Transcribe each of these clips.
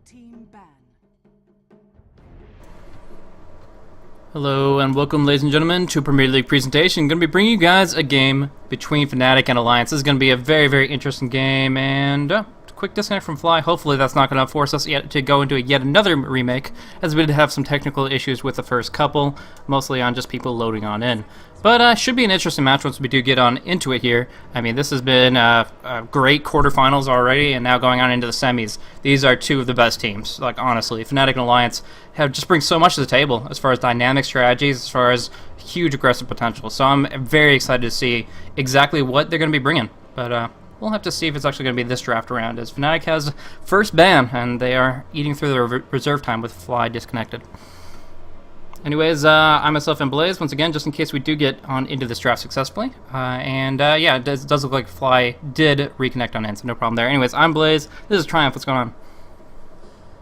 Team ban. Hello and welcome, ladies and gentlemen, to a Premier League presentation. I'm going to be bringing you guys a game between Fnatic and Alliance. This is going to be a very, very interesting game, and quick disconnect from Fly. Hopefully that's not going to force us yet to go into yet another remake, as we did have some technical issues with the first couple, mostly on just people loading on in. But should be an interesting match once we do get on into it here. I mean, this has been great quarterfinals already, and now going on into the semis. These are two of the best teams. Like, honestly, Fnatic and Alliance have just bring so much to the table as far as dynamic strategies, as far as huge aggressive potential. So I'm very excited to see exactly what they're going to be bringing. But we'll have to see if it's actually going to be this draft around, as Fnatic has first ban, and they are eating through their reserve time with Fly disconnected. Anyways, I myself am Blaze, once again, just in case we do get on into this draft successfully. Yeah, it does look like Fly did reconnect on in, so no problem there. Anyways, I'm Blaze. This is Triumph. What's going on?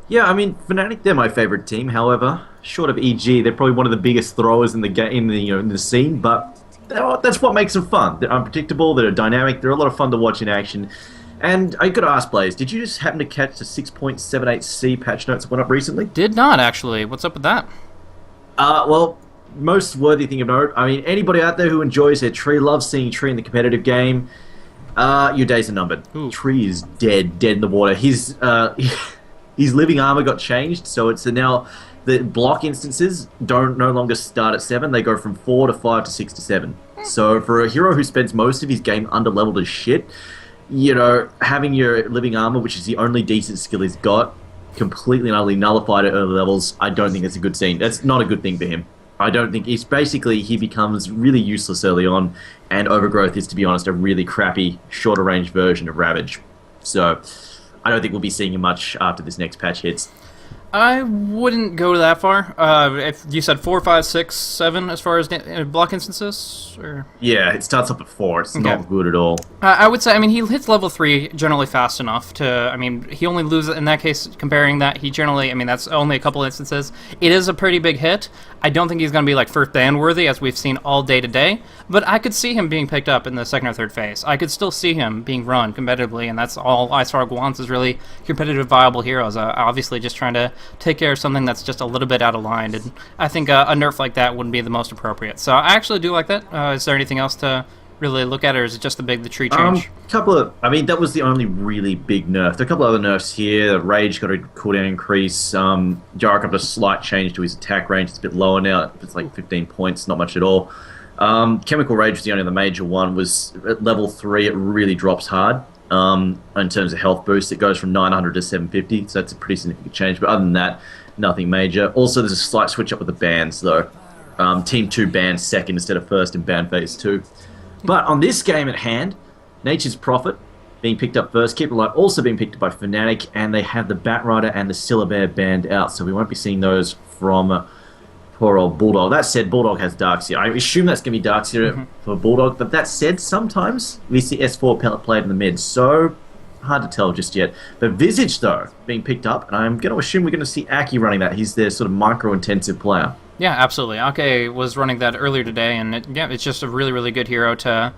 Yeah, I mean, Fnatic, they're my favorite team. However, short of EG, they're probably one of the biggest throwers in the in the scene. But that's what makes them fun. They're unpredictable. They're dynamic. They're a lot of fun to watch in action. And I got to ask, Blaze, did you just happen to catch the 6.78C patch notes that went up recently? Did not, actually. What's up with that? Well, most worthy thing of note. I mean, anybody out there who enjoys their Tree, loves seeing Tree in the competitive game, your days are numbered. Ooh. Tree is dead in the water. His living armor got changed, so it's now the block instances no longer start at 7. They go from 4 to 5 to 6 to 7. So for a hero who spends most of his game under-leveled as shit, you know, having your living armor, which is the only decent skill he's got, completely and utterly nullified at early levels, I don't think that's a good scene. That's not a good thing for him. I don't think he becomes really useless early on, and Overgrowth is, to be honest, a really crappy, shorter range version of Ravage. So I don't think we'll be seeing him much after this next patch hits. I wouldn't go that far. If you said 4, 5, 6, 7 as far as block instances? Or? Yeah, it starts up at 4. It's not good at all. I would say, I mean, he hits level 3 generally fast enough to, I mean, he only loses, in that case, comparing that, he generally, I mean, that's only a couple instances. It is a pretty big hit. I don't think he's going to be, like, first ban worthy, as we've seen all day today, but I could see him being picked up in the second or third phase. I could still see him being run competitively, and that's all Icefarg wants, is really competitive, viable heroes. Obviously, just trying to take care of something that's just a little bit out of line, and I think a nerf like that wouldn't be the most appropriate. So I actually do like that. Is there anything else to really look at, or is it just the tree change? I mean, that was the only really big nerf. There are a couple other nerfs here. Rage got a cooldown increase. Jarek got a slight change to his attack range. It's a bit lower now. It's like 15 points, not much at all. Chemical Rage was the only other major one. Was at level 3, it really drops hard. In terms of health boost, it goes from 900 to 750, so that's a pretty significant change. But other than that, nothing major. Also, there's a slight switch up with the bans, though. Team 2 banned second instead of first in ban phase 2. But on this game at hand, Nature's Prophet being picked up first, Keep It Alive also being picked up by Fnatic, and they have the Batrider and the Syllabear banned out, so we won't be seeing those from poor old Bulldog. That said, Bulldog has Darkseer. I assume that's going to be Darkseer for Bulldog, but that said, sometimes we see S4 played in the mid, so hard to tell just yet. But Visage, though, being picked up, and I'm going to assume we're going to see Aki running that. He's their sort of micro-intensive player. Yeah, absolutely. Ake was running that earlier today, and it's just a really, really good hero to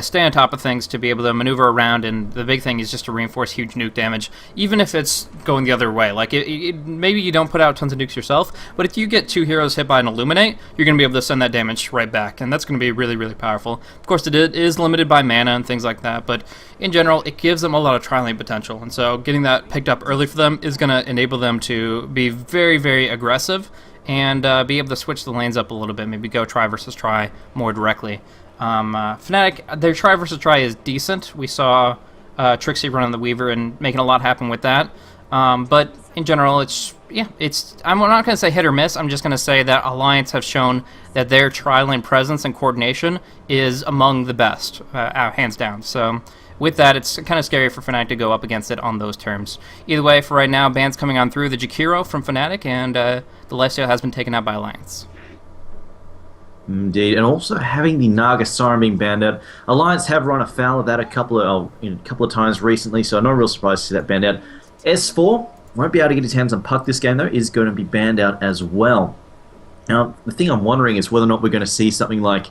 stay on top of things, to be able to maneuver around, and the big thing is just to reinforce huge nuke damage, even if it's going the other way. Like, maybe you don't put out tons of nukes yourself, but if you get 2 heroes hit by an Illuminate, you're going to be able to send that damage right back, and that's going to be really, really powerful. Of course, it is limited by mana and things like that, but in general, it gives them a lot of tri-lane potential, and so getting that picked up early for them is going to enable them to be very, very aggressive, and be able to switch the lanes up a little bit, maybe go try versus try more directly. Fnatic, their try versus try is decent. We saw Trixie running the Weaver and making a lot happen with that. But in general, I'm not going to say hit or miss. I'm just going to say that Alliance have shown that their tri-lane presence and coordination is among the best, hands down. So with that, it's kind of scary for Fnatic to go up against it on those terms. Either way, for right now, bans coming on through the Jakiro from Fnatic, and the Lifesteal has been taken out by Alliance. Indeed, and also having the Naga Siren being banned out. Alliance have run afoul of that a couple of times recently, so I'm not real surprised to see that banned out. S4 won't be able to get his hands on Puck this game, though, is going to be banned out as well. Now, the thing I'm wondering is whether or not we're going to see something like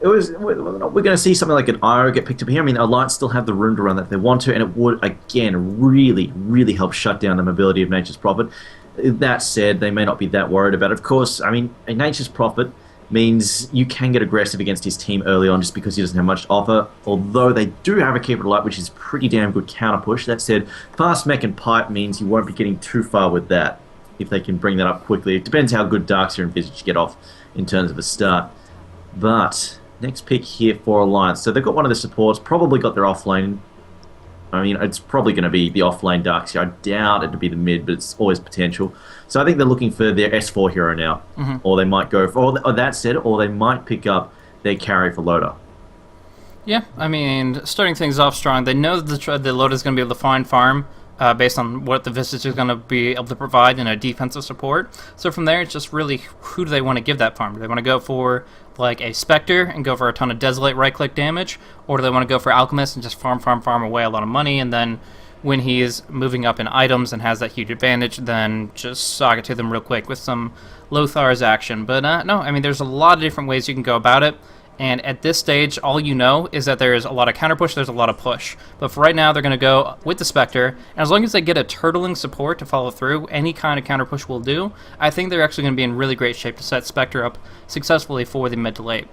we're going to see something like an IO get picked up here. I mean, Alliance still have the room to run that if they want to, and it would, again, really, really help shut down the mobility of Nature's Prophet. That said, they may not be that worried about it. Of course, I mean, a Nature's Prophet means you can get aggressive against his team early on just because he doesn't have much to offer, although they do have a Keeper of Light, which is pretty damn good counter push. That said, Fast Mech and Pipe means you won't be getting too far with that if they can bring that up quickly. It depends how good Darkseer and Visage get off in terms of a start. But next pick here for Alliance. So they've got one of the supports, probably got their offlane. I mean, it's probably going to be the offlane Darkseer. I doubt it to be the mid, but it's always potential. So I think they're looking for their S4 hero now. Or they might go for, or that said, or they might pick up their carry for Loda. Yeah, I mean, starting things off strong. They know that the Loda's going to be able to find farm based on what the Visage is going to be able to provide in a defensive support. So from there, it's just really who do they want to give that farm? Do they want to go for like a Spectre and go for a ton of Desolate right-click damage? Or do they want to go for Alchemist and just farm away a lot of money, and then when he is moving up in items and has that huge advantage, then just sock it to them real quick with some Lothar's action? But no, I mean, there's a lot of different ways you can go about it. And at this stage, all you know is that there's a lot of counter push, there's a lot of push. But for right now, they're going to go with the Spectre, and as long as they get a turtling support to follow through, any kind of counter push will do. I think they're actually going to be in really great shape to set Spectre up successfully for the mid to late.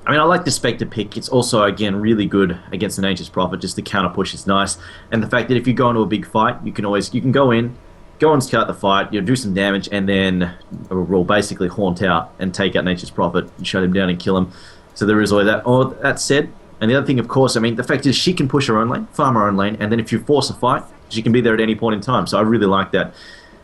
I mean, I like the Spectre pick. It's also, again, really good against the Nature's Prophet. Just the counter push is nice. And the fact that if you go into a big fight, you can go in, go and scout the fight, do some damage, and then we'll basically haunt out and take out Nature's Prophet and shut him down and kill him. So there is always that. Or that said, and the other thing, of course, I mean, the fact is she can push her own lane, farm her own lane, and then if you force a fight, she can be there at any point in time. So I really like that.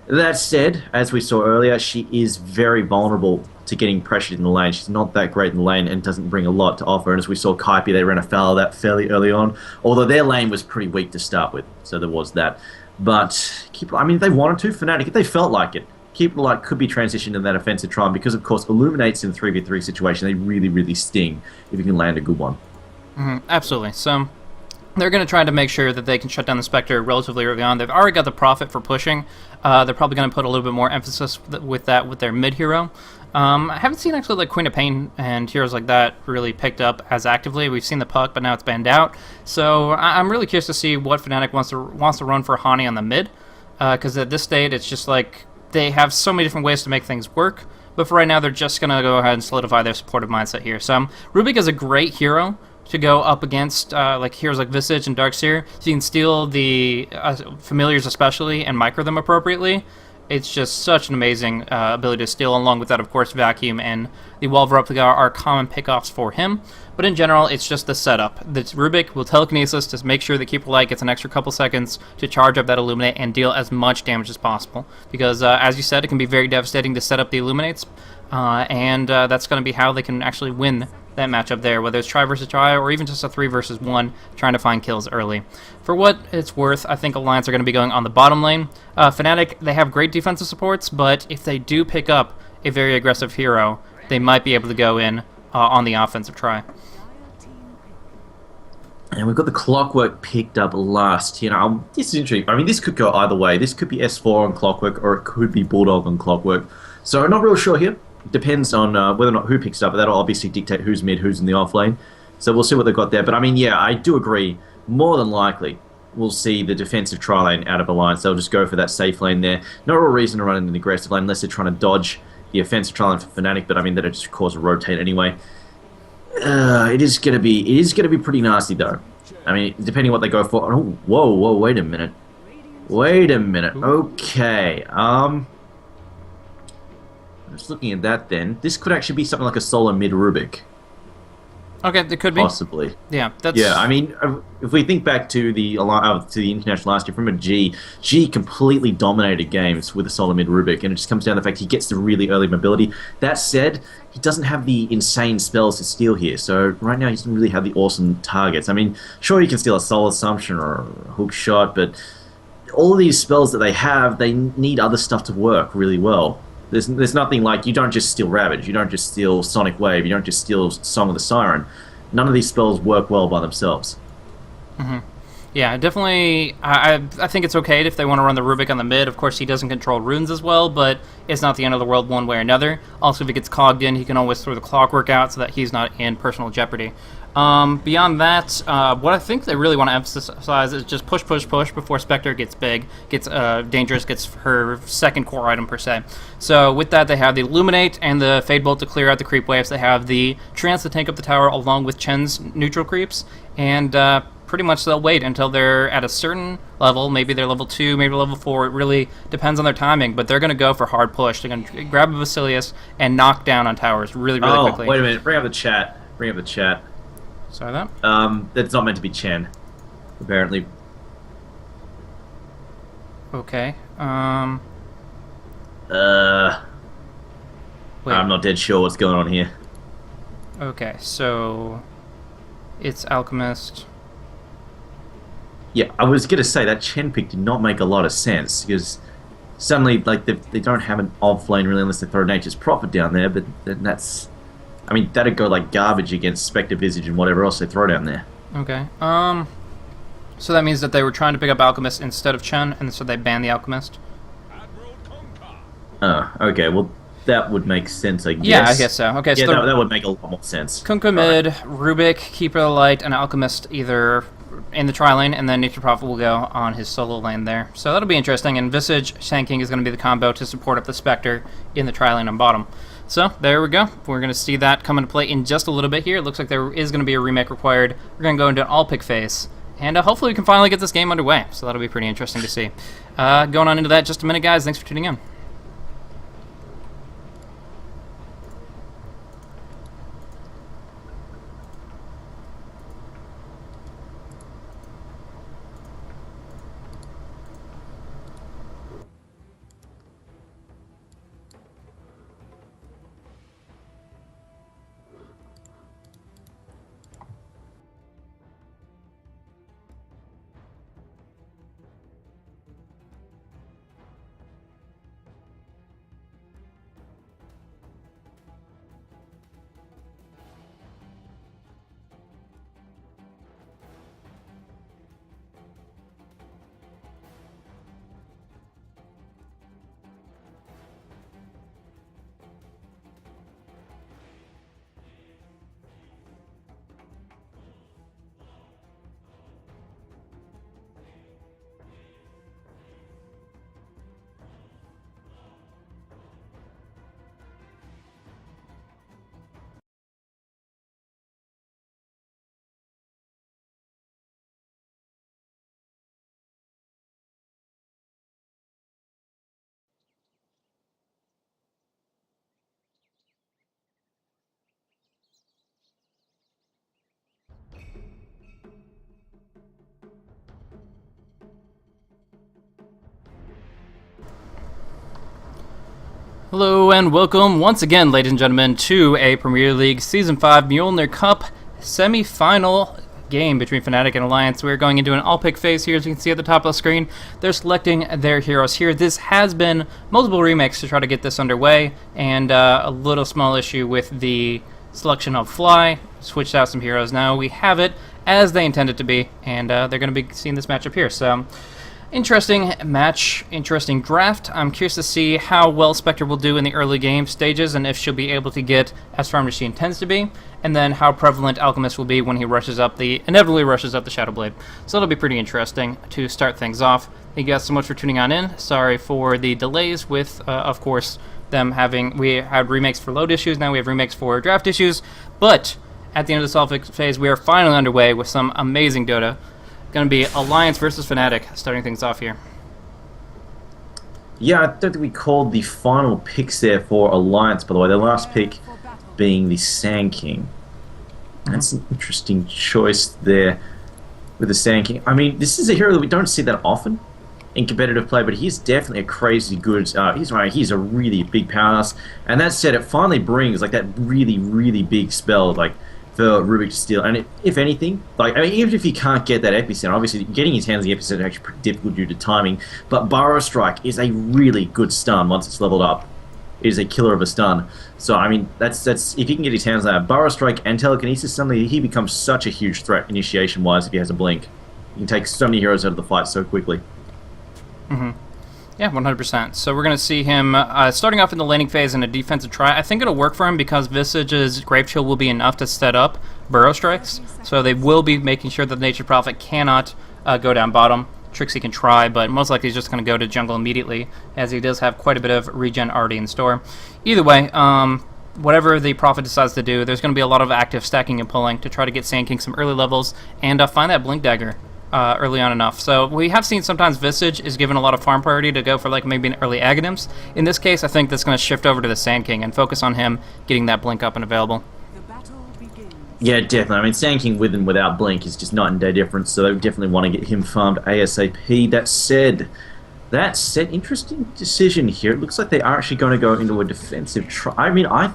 That said, as we saw earlier, she is very vulnerable to getting pressured in the lane. She's not that great in the lane and doesn't bring a lot to offer. And as we saw Kaipi, they ran afoul of that fairly early on, although their lane was pretty weak to start with. So there was that. But, I mean, if they wanted to, Fnatic, if they felt like it, Keep Light could be transitioned in that offensive try because, of course, Illuminates in 3v3 situation, they really, really sting if you can land a good one. Absolutely. So they're going to try to make sure that they can shut down the Spectre relatively early on. They've already got the Prophet for pushing. They're probably going to put a little bit more emphasis with that with their mid hero. I haven't seen actually like Queen of Pain and heroes like that really picked up as actively. We've seen the Puck, but now it's banned out. So I'm really curious to see what Fnatic wants to run for Hani on the mid, because at this state it's just like they have so many different ways to make things work. But for right now, they're just going to go ahead and solidify their supportive mindset here. So Rubik is a great hero to go up against like heroes like Visage and Darkseer, so you can steal the familiars especially and micro them appropriately. It's just such an amazing ability to steal. Along with that, of course, Vacuum and the Wall of Replica are common pickoffs for him. But in general, it's just the setup. The Rubik will telekinesis to make sure that Keeper Light gets an extra couple seconds to charge up that Illuminate and deal as much damage as possible. Because, as you said, it can be very devastating to set up the Illuminates, and that's going to be how they can actually win that matchup there, whether it's try versus try or even just a 3 versus 1, trying to find kills early. For what it's worth, I think Alliance are going to be going on the bottom lane. Fnatic, they have great defensive supports, but if they do pick up a very aggressive hero, they might be able to go in on the offensive try. And we've got the Clockwork picked up last. You know, this is interesting. I mean, this could go either way. This could be S4 on Clockwork, or it could be Bulldog on Clockwork. So I'm not real sure here. Depends on whether or not who picks it up. That'll obviously dictate who's mid, who's in the off lane. So we'll see what they've got there. But I mean, yeah, I do agree. More than likely, we'll see the defensive try lane out of Alliance. They'll just go for that safe lane there. No real reason to run in an aggressive lane unless they're trying to dodge the offensive try lane for Fnatic. But I mean, that'll just cause a rotate anyway. It is gonna be pretty nasty though. I mean, depending what they go for. Oh, whoa, wait a minute. Okay. Just looking at that then, this could actually be something like a solo mid Rubik. Okay, it could be. Possibly. Yeah, that's... Yeah, I mean, if we think back to the international last year from a G completely dominated games with a solo mid Rubik, and it just comes down to the fact he gets the really early mobility. That said, he doesn't have the insane spells to steal here, so right now he doesn't really have the awesome targets. I mean, sure, you can steal a Soul Assumption or a Hook Shot, but all of these spells that they have, they need other stuff to work really well. There's nothing like, you don't just steal Ravage, you don't just steal Sonic Wave, you don't just steal Song of the Siren. None of these spells work well by themselves. Yeah, Yeah, definitely. I think it's okay if they want to run the Rubik on the mid. Of course, he doesn't control runes as well, but it's not the end of the world one way or another. Also, if he gets cogged in, he can always throw the clockwork out so that he's not in personal jeopardy. Beyond that, what I think they really want to emphasize is just push, push, push before Spectre gets big, gets dangerous, gets her second core item per se. So with that, they have the Illuminate and the Fade Bolt to clear out the creep waves. They have the Trance to tank up the tower along with Chen's neutral creeps, and pretty much they'll wait until they're at a certain level. Maybe they're level 2, maybe level 4. It really depends on their timing, but they're going to go for hard push. They're going to grab a Basilius and knock down on towers really, really quickly. Oh, wait a minute. Bring up the chat. Sorry that? That's not meant to be Chen, apparently. Okay. Wait. Wait. I'm not dead sure what's going on here. Okay, so it's Alchemist. Yeah, I was going to say that Chen pick did not make a lot of sense, because suddenly, like, they don't have an off-lane really unless they throw Nature's Prophet down there, but then that's... I mean, that'd go like garbage against Spectre Visage and whatever else they throw down there. Okay. So that means that they were trying to pick up Alchemist instead of Chen, and so they banned the Alchemist? Oh, okay, well, that would make sense, I guess. Yeah, I guess so. Okay, yeah, so that would make a lot more sense. Kunkka mid, Rubik, Keeper of the Light, and Alchemist either in the tri-lane, and then Nature Prophet will go on his solo lane there. So that'll be interesting, and Visage tanking is going to be the combo to support up the Spectre in the tri-lane on bottom. So, there we go. We're going to see that come into play in just a little bit here. It looks like there is going to be a remake required. We're going to go into an all-pick phase. And hopefully we can finally get this game underway. So that'll be pretty interesting to see. Going on into that just a minute, guys. Thanks for tuning in. Hello and welcome once again, ladies and gentlemen, to a Premier League Season 5 Mjolnir Cup semi-final game between Fnatic and Alliance. We're going into an all-pick phase here, as you can see at the top of the screen. They're selecting their heroes here. This has been multiple remakes to try to get this underway, and a little small issue with the selection of Fly. Switched out some heroes. Now we have it as they intend it to be, and they're going to be seeing this matchup here. So, interesting match, interesting draft. I'm curious to see how well Spectre will do in the early game stages and if she'll be able to get as farmed as she intends to be, and then how prevalent Alchemist will be when he inevitably rushes up the Shadow Blade. So it'll be pretty interesting to start things off. Thank you guys so much for tuning on in. Sorry for the delays with, of course, we had remakes for load issues, now we have remakes for draft issues, but at the end of this all phase, we are finally underway with some amazing Dota. Going to be Alliance versus Fnatic, starting things off here. Yeah, I don't think we called the final picks there for Alliance, by the way. The last pick being the Sand King. That's an interesting choice there with the Sand King. I mean, this is a hero that we don't see that often in competitive play, but he's definitely a crazy good... he's a really big powerhouse. And that said, it finally brings like that really, really big spell, like, for Rubik to steal, and if anything, even if he can't get that epicenter, obviously getting his hands on the epicenter is actually pretty difficult due to timing. But Burrow Strike is a really good stun once it's leveled up. It is a killer of a stun. So I mean, that's if he can get his hands on that Burrow Strike and telekinesis, suddenly he becomes such a huge threat initiation wise if he has a blink. can take so many heroes out of the fight so quickly. Yeah, 100%. So we're going to see him starting off in the laning phase in a defensive try. I think it'll work for him because Visage's Grave Chill will be enough to set up Burrow Strikes. So they will be making sure that the Nature Prophet cannot go down bottom. Trixie can try, but most likely he's just going to go to jungle immediately, as he does have quite a bit of regen already in store. Either way, whatever the Prophet decides to do, there's going to be a lot of active stacking and pulling to try to get Sand King some early levels and find that Blink Dagger early on enough. So we have seen sometimes Visage is given a lot of farm priority to go for like maybe an early Aghanim's. In this case, I think that's going to shift over to the Sand King and focus on him getting that Blink up and available. Yeah, definitely. I mean, Sand King with and without Blink is just night and day difference, so they definitely want to get him farmed ASAP. That said, interesting decision here. It looks like they are actually going to go into a defensive try. I mean, I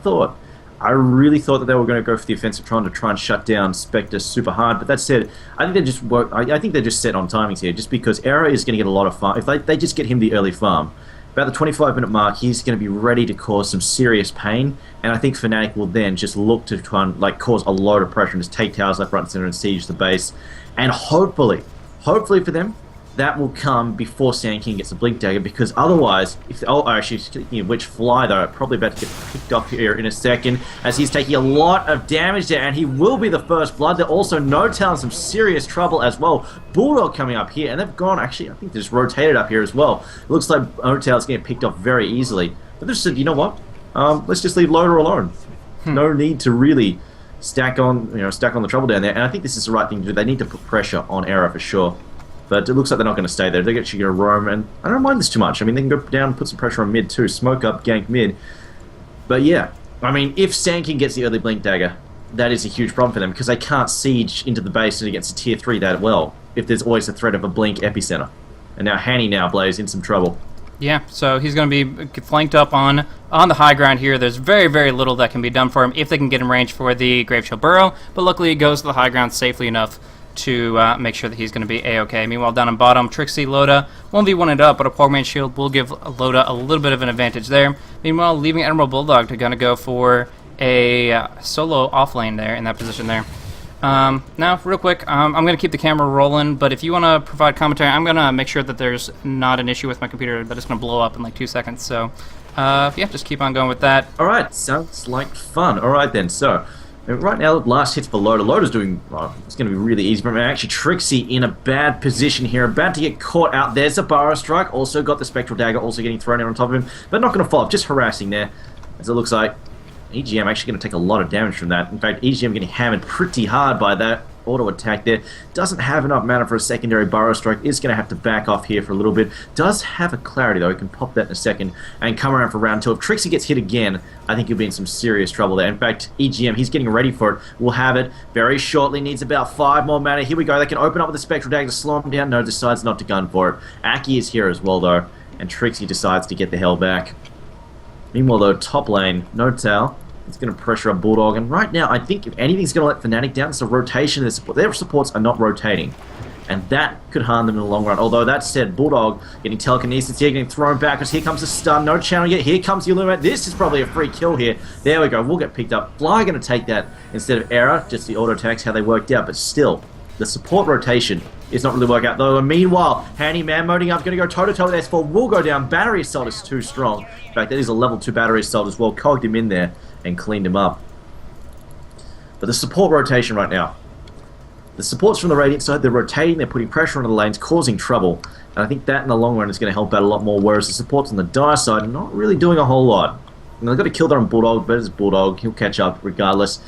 really thought that they were going to go for the offensive try to try and shut down Spectre super hard. But that said, I think they're just set on timings here, just because Era is going to get a lot of farm. If they just get him the early farm, about the 25-minute mark, he's going to be ready to cause some serious pain, and I think Fnatic will then just look to try and cause a load of pressure and just take towers left, right, and center and siege the base. And hopefully for them, that will come before Sand King gets a Blink Dagger, because otherwise, actually, speaking of which, Fly, though, probably about to get picked up here in a second, as he's taking a lot of damage there, and he will be the first blood. They're also No-Tail in some serious trouble as well. Bulldog coming up here, and they've gone, actually, I think they just rotated up here as well. It looks like No-Tail's getting picked up very easily. But they just said, you know what? Let's just leave Loader alone. No need to really stack on the trouble down there, and I think this is the right thing to do. They need to put pressure on Era for sure. But it looks like they're not going to stay there. They're actually going to roam, and I don't mind this too much. I mean, they can go down and put some pressure on mid too. Smoke up, gank mid. But yeah, I mean, if Sand King gets the early Blink Dagger, that is a huge problem for them, because they can't siege into the base and against a tier 3 that well, if there's always a threat of a Blink epicenter. And now Hanny Blaze in some trouble. Yeah, so he's going to be flanked up on the high ground here. There's very, very little that can be done for him if they can get in range for the Grave Chill Burrow, but luckily he goes to the high ground safely enough to make sure that he's going to be A-okay. Meanwhile, down on bottom, Trixie, Loda 1v1 it up, but a Pogman shield will give Loda a little bit of an advantage there. Meanwhile, leaving Admiral Bulldog to going to go for a solo off lane there in that position there. Now, real quick, I'm going to keep the camera rolling, but if you want to provide commentary, I'm going to make sure that there's not an issue with my computer, but it's going to blow up in like 2 seconds. So, yeah, just keep on going with that. Alright, sounds like fun. Alright then, so right now, last hits for Loda. Loda's doing, it's going to be really easy for him. Actually, Trixie in a bad position here, about to get caught out. There's a Burrow Strike, also got the Spectral Dagger, also getting thrown in on top of him, but not going to follow up, just harassing there, as it looks like EGM actually going to take a lot of damage from that. In fact, EGM getting hammered pretty hard by that auto attack there. Doesn't have enough mana for a secondary Burrow Strike. Is going to have to back off here for a little bit. Does have a clarity though. He can pop that in a second and come around for round 2. If Trixie gets hit again, I think he'll be in some serious trouble there. In fact, EGM, he's getting ready for it. We'll have it very shortly. Needs about 5 more mana. Here we go. They can open up with the Spectral Dagger to slow him down. No, decides not to gun for it. Aki is here as well though, and Trixie decides to get the hell back. Meanwhile though, top lane, No-Tail, it's going to pressure up Bulldog, and right now I think if anything's going to let Fnatic down, it's the rotation of their support. Their supports are not rotating, and that could harm them in the long run. Although that said, Bulldog getting telekinesis here, getting thrown back, because here comes the stun, no channel yet, here comes the Illuminate. This is probably a free kill here. There we go, we'll get picked up. Fly going to take that instead of Era, just the auto attacks, how they worked out, but still, the support rotation is not really working out though. And meanwhile, Handy Man moding up, going to go toe-to-toe with S4, will go down. Battery Assault is too strong. In fact, that is a level 2 Battery Assault as well. Cogged him in there and cleaned him up. But the support rotation right now, the supports from the Radiant side, they're rotating, they're putting pressure on the lanes, causing trouble. And I think that in the long run is going to help out a lot more, whereas the supports on the Dire side are not really doing a whole lot. And they've got to kill their own Bulldog, but it's Bulldog, he'll catch up regardless.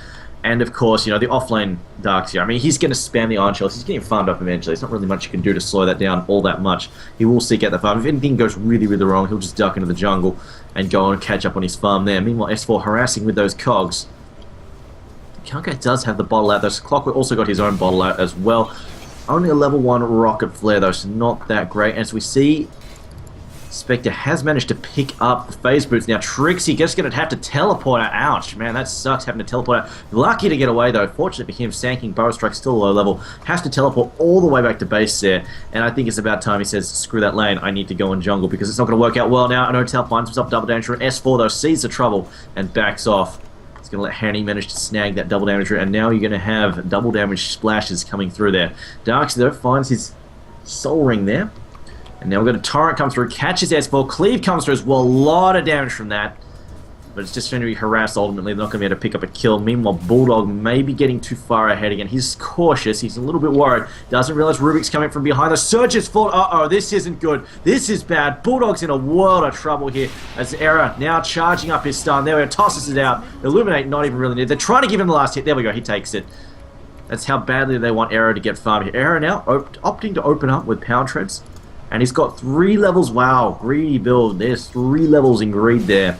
And of course, you know, the offlane Darks here. I mean, he's going to spam the Iron Shells. He's getting farmed up eventually. There's not really much you can do to slow that down all that much. He will seek out the farm. If anything goes really, really wrong, he'll just duck into the jungle and go and catch up on his farm there. Meanwhile, S4 harassing with those cogs. Kalka does have the bottle out, though. Clockwork also got his own bottle out as well. Only a level 1 rocket flare, though, so not that great. As we see, Spectre has managed to pick up the phase boots. Now Trixie just going to have to teleport out. Ouch, man, that sucks having to teleport out. Lucky to get away though. Fortunate for him, Sand King Burrow Strike still low level. Has to teleport all the way back to base there. And I think it's about time he says, screw that lane, I need to go in jungle because it's not going to work out well now. And No-Tail finds himself double danger. S4 though sees the trouble and backs off. It's going to let Hanny manage to snag that double damage route, and now you're going to have double damage splashes coming through there. Darks, though, finds his Soul Ring there. And now we've got a Torrent come through, catches S4, Cleave comes through as well, a lot of damage from that. But it's just going to be harassed ultimately, they're not going to be able to pick up a kill. Meanwhile, Bulldog may be getting too far ahead again. He's cautious, he's a little bit worried. Doesn't realize Rubik's coming from behind. The Surge is full. Uh-oh, this isn't good. This is bad. Bulldog's in a world of trouble here as Era now charging up his stun. There we go, tosses it out. Illuminate not even really needed. They're trying to give him the last hit. There we go, he takes it. That's how badly they want Era to get farmed here. Era now opting to open up with Power Treads. And he's got 3 levels. Wow, greedy build. There's 3 levels in greed there.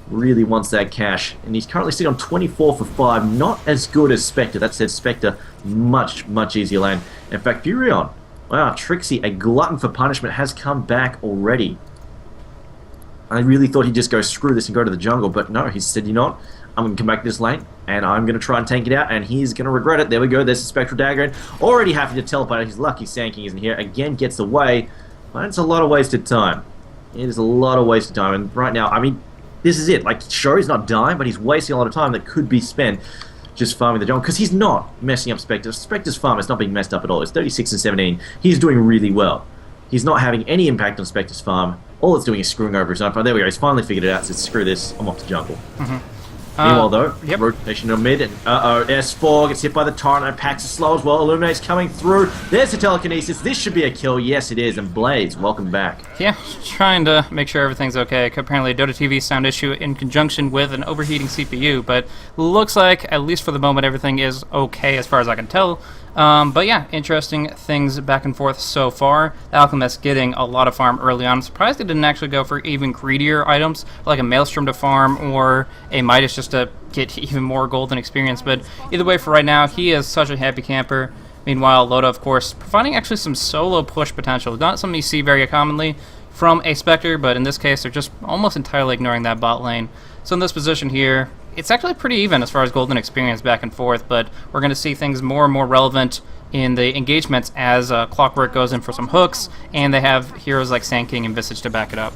Really wants that cash. And he's currently sitting on 24 for 5. Not as good as Spectre. That said, Spectre, much, much easier lane. In fact, Furion. Wow, Trixie, a glutton for punishment, has come back already. I really thought he'd just go screw this and go to the jungle. But no, he said, you know what? I'm going to come back to this lane, and I'm going to try and tank it out, and he's going to regret it. There we go, there's the Spectral Dagger, and already having to teleport. He's lucky Sand King isn't here. Again, gets away, but it's a lot of wasted time. It is a lot of wasted time, and right now, I mean, this is it. Like, sure, he's not dying, but he's wasting a lot of time that could be spent just farming the jungle, because he's not messing up Spectre. Spectre's farm is not being messed up at all. It's 36 and 17. He's doing really well. He's not having any impact on Spectre's farm. All it's doing is screwing over his own farm. There we go, he's finally figured it out, so screw this, I'm off to jungle. Meanwhile, though, rotation on mid, and S4 gets hit by the Torrent, and Pax is slow as well. Illuminate's coming through. There's the telekinesis. This should be a kill. Yes, it is. And Blaze, welcome back. Yeah, trying to make sure everything's okay. Apparently, a Dota TV sound issue in conjunction with an overheating CPU, but looks like, at least for the moment, everything is okay as far as I can tell. But yeah, interesting things back and forth so far. The Alchemist getting a lot of farm early on. I'm surprised they didn't actually go for even greedier items, like a Maelstrom to farm or a Midas just to get even more golden experience. But either way, for right now, he is such a happy camper. Meanwhile, Loda, of course, providing actually some solo push potential. Not something you see very commonly from a Spectre, but in this case, they're just almost entirely ignoring that bot lane. So in this position here, it's actually pretty even as far as golden experience back and forth, but we're going to see things more and more relevant in the engagements as Clockwork goes in for some hooks, and they have heroes like Sand King and Visage to back it up.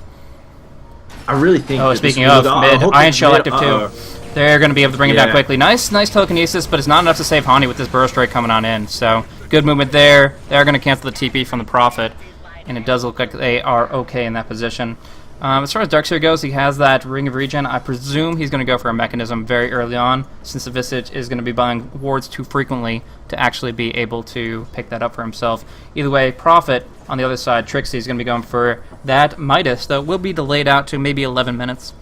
I really think... Oh, speaking of, mid, Iron Shell active too. They're going to be able to bring it back quickly. Nice telekinesis, but it's not enough to save Hani with this Burrow Strike coming on in, so good movement there. They are going to cancel the TP from the Prophet, and it does look like they are okay in that position. As far as Darkseer goes, he has that Ring of Regen. I presume he's going to go for a mechanism very early on, since the Visage is going to be buying wards too frequently to actually be able to pick that up for himself. Either way, Prophet, on the other side, Trixie is going to be going for that Midas, though will be delayed out to maybe 11 minutes.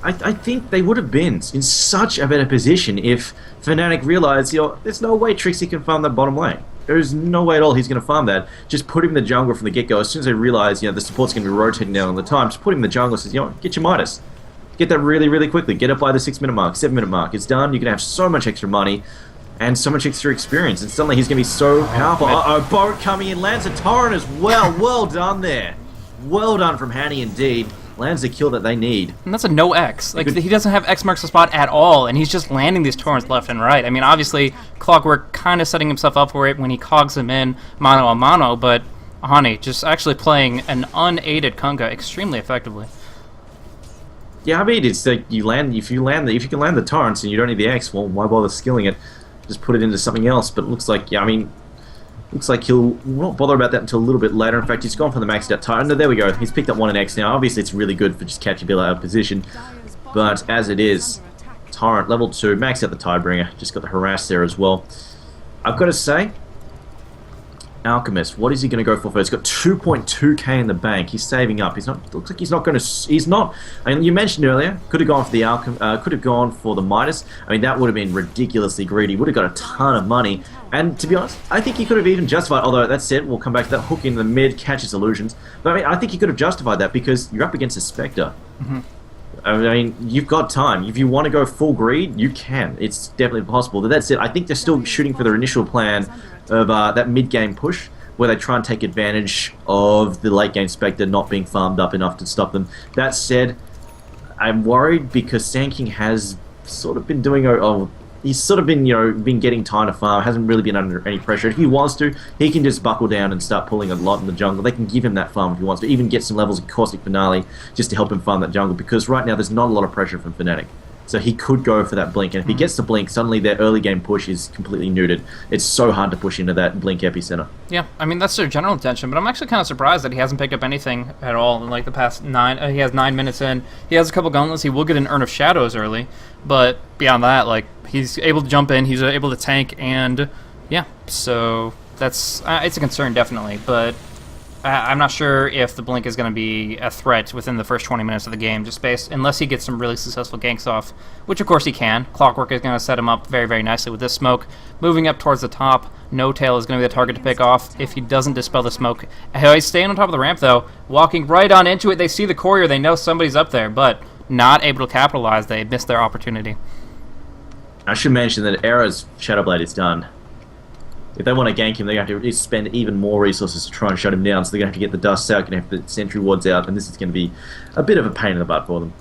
I think they would have been in such a better position if Fnatic realized, you know, there's no way Trixie can farm that bottom lane. There's no way at all he's going to farm that. Just put him in the jungle from the get-go. As soon as they realize, you know, the support's going to be rotating down all the time, just put him in the jungle and says, you know, get your Midas. Get that really, really quickly. Get it by the 6-minute mark, 7-minute mark. It's done. You can have so much extra money and so much extra experience. And suddenly he's going to be so powerful. Uh-oh, Boat coming in. Lands a Torrent as well. Well done there. Well done from Hanny indeed. Lands the kill that they need. And that's a no X. Like, he doesn't have X marks the spot at all, and he's just landing these torrents left and right. I mean, obviously, Clockwork kind of setting himself up for it when he cogs him in mano a mano, but Hani just actually playing an unaided Kunga extremely effectively. Yeah, I mean, it's like if you can land the torrents and you don't need the X, well, why bother skilling it? Just put it into something else. But it looks like, yeah, I mean, looks like he'll not bother about that until a little bit later. In fact, he's gone for the maxed out Titan. No, there we go. He's picked up 1 in X now. Obviously, it's really good for just catching people out of position. But as it is, Torrent level 2, maxed out the Tidebringer. Just got the harass there as well. I've got to say, Alchemist, what is he going to go for first? He's got 2.2k in the bank. He's saving up. He's not. Looks like he's not going to. He's not. I mean, you mentioned earlier, could have gone for the could have gone for the Midas. I mean, that would have been ridiculously greedy. Would have got a ton of money. And to be honest, I think he could have even justified. Although that said, we'll come back to that hook in the mid, catches illusions. But I mean, I think he could have justified that because you're up against a Spectre. I mean, you've got time. If you want to go full greed, you can. It's definitely possible. But that's it. I think they're still shooting for their initial plan of that mid-game push, where they try and take advantage of the late-game Spectre not being farmed up enough to stop them. That said, I'm worried because Sand King has sort of been doing... he's sort of been, you know, been getting time to farm, hasn't really been under any pressure. If he wants to, he can just buckle down and start pulling a lot in the jungle. They can give him that farm if he wants to, even get some levels of Caustic Finale just to help him farm that jungle, because right now there's not a lot of pressure from Fnatic. So he could go for that blink, and if he gets the blink, suddenly their early game push is completely neutered. It's so hard to push into that blink epicenter. Yeah, I mean, that's their general intention, but I'm actually kind of surprised that he hasn't picked up anything at all in, like, the past 9... he has 9 minutes in. He has a couple gauntlets. He will get an Urn of Shadows early, but beyond that, like, he's able to jump in, he's able to tank, and, yeah, so that's... it's a concern, definitely, but... I'm not sure if the blink is going to be a threat within the first 20 minutes of the game, just based, unless he gets some really successful ganks off, which of course he can. Clockwork is going to set him up very, very nicely with this smoke. Moving up towards the top, No Tail is going to be the target to pick off if he doesn't dispel the smoke. He's staying on top of the ramp though, walking right on into it. They see the courier, they know somebody's up there, but not able to capitalize. They missed their opportunity. I should mention that Era's Shadowblade is done. If they want to gank him, they have to spend even more resources to try and shut him down, so they're going to have to get the dust out, going to have the sentry wards out, and this is going to be a bit of a pain in the butt for them.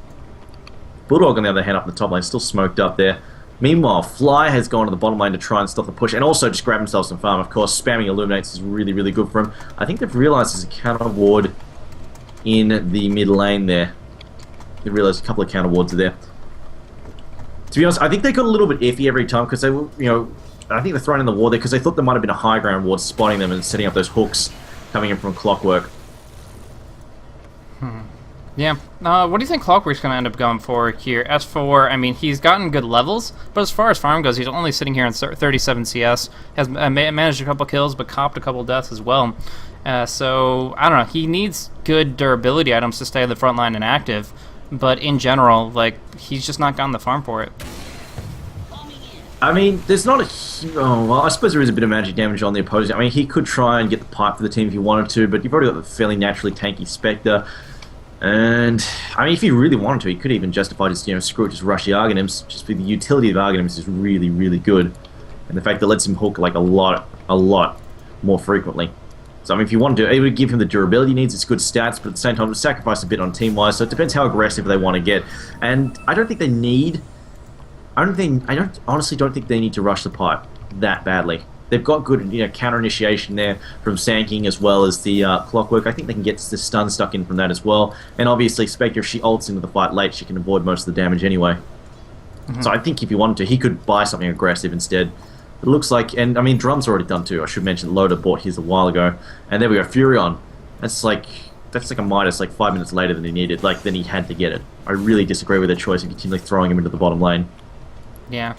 Bulldog, on the other hand, up in the top lane, still smoked up there. Meanwhile, Fly has gone to the bottom lane to try and stop the push, and also just grab himself some farm. Of course, spamming Illuminates is really, really good for him. I think they've realised there's a counter ward in the mid lane there. They've realised a couple of counter wards are there. To be honest, I think they got a little bit iffy every time, because they were, I think they're throwing in the ward there because they thought there might have been a high ground ward spotting them and setting up those hooks coming in from Clockwork. Yeah. What do you think Clockwork's going to end up going for here? As for, I mean, he's gotten good levels, but as far as farm goes, he's only sitting here in 37 CS, has managed a couple kills, but copped a couple deaths as well. So, I don't know, he needs good durability items to stay on the front line and active, but in general, like, he's just not gotten the farm for it. I mean, there's not well, I suppose there is a bit of magic damage on the opposing. I mean, he could try and get the pipe for the team if he wanted to, but you've already got the fairly naturally tanky Spectre. And, I mean, if he really wanted to, he could even justify just, screw it, just rush the Arganims. Just for the utility of Arganims is really, really good. And the fact that it lets him hook, like, a lot more frequently. So, I mean, if you want to, it would give him the durability he needs, it's good stats, but at the same time, it would sacrifice a bit on team-wise, so it depends how aggressive they want to get. And I don't think they need... I honestly don't think they need to rush the pipe that badly. They've got good, counter initiation there from Sand King as well as the Clockwork. I think they can get the stun stuck in from that as well. And obviously, Spectre, if she ults into the fight late, she can avoid most of the damage anyway. So I think if he wanted to, he could buy something aggressive instead. It looks like, and I mean, Drum's already done too. I should mention Loda bought his a while ago, and there we go, Furion. That's like a Midas, like 5 minutes later than he needed, than he had to get it. I really disagree with their choice of continually throwing him into the bottom lane. Yeah,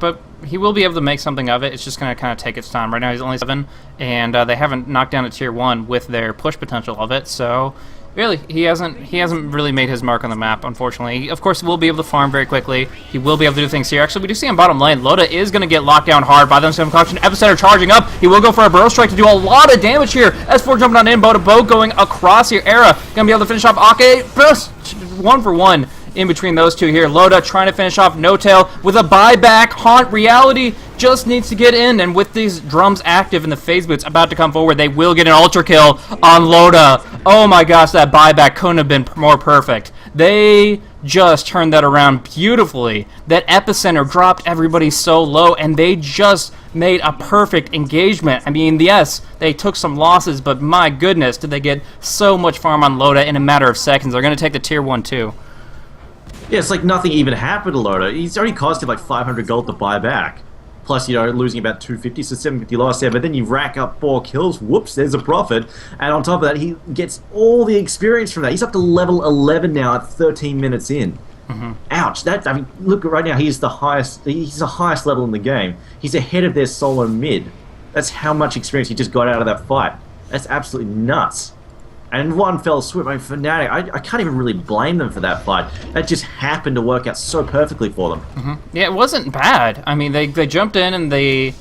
but he will be able to make something of it. It's just going to kind of take its time. Right now he's only 7, and they haven't knocked down a tier 1 with their push potential of it. So really, he hasn't really made his mark on the map, unfortunately. Of course, he will be able to farm very quickly. He will be able to do things here. Actually, we do see on bottom lane, Loda is going to get locked down hard by them. Some Concoction Epicenter charging up. He will go for a Burrow Strike to do a lot of damage here. S4 jumping on in, Bow going across here. Era going to be able to finish off Ake. Burst 1-for-1. In between those two here, Loda trying to finish off No Tail with a buyback. Haunt Reality just needs to get in, and with these drums active and the phase boots about to come forward, they will get an ultra kill on Loda. Oh my gosh, that buyback couldn't have been more perfect. They just turned that around beautifully. That Epicenter dropped everybody so low, and they just made a perfect engagement. I mean, yes, they took some losses, but my goodness, did they get so much farm on Loda in a matter of seconds. They're going to take the tier 1 too. Yeah, it's like nothing even happened to Loda. He's already costed like 500 gold to buy back. Plus, losing about 250, so 750 loss there. But then you rack up 4 kills. Whoops, there's a profit. And on top of that, he gets all the experience from that. He's up to level 11 now at 13 minutes in. Ouch. I mean, look, right now, he's the highest level in the game. He's ahead of their solo mid. That's how much experience he just got out of that fight. That's absolutely nuts. And one fell swoop. I mean, Fnatic, I can't even really blame them for that fight. That just happened to work out so perfectly for them. Yeah, it wasn't bad. I mean, they jumped in and they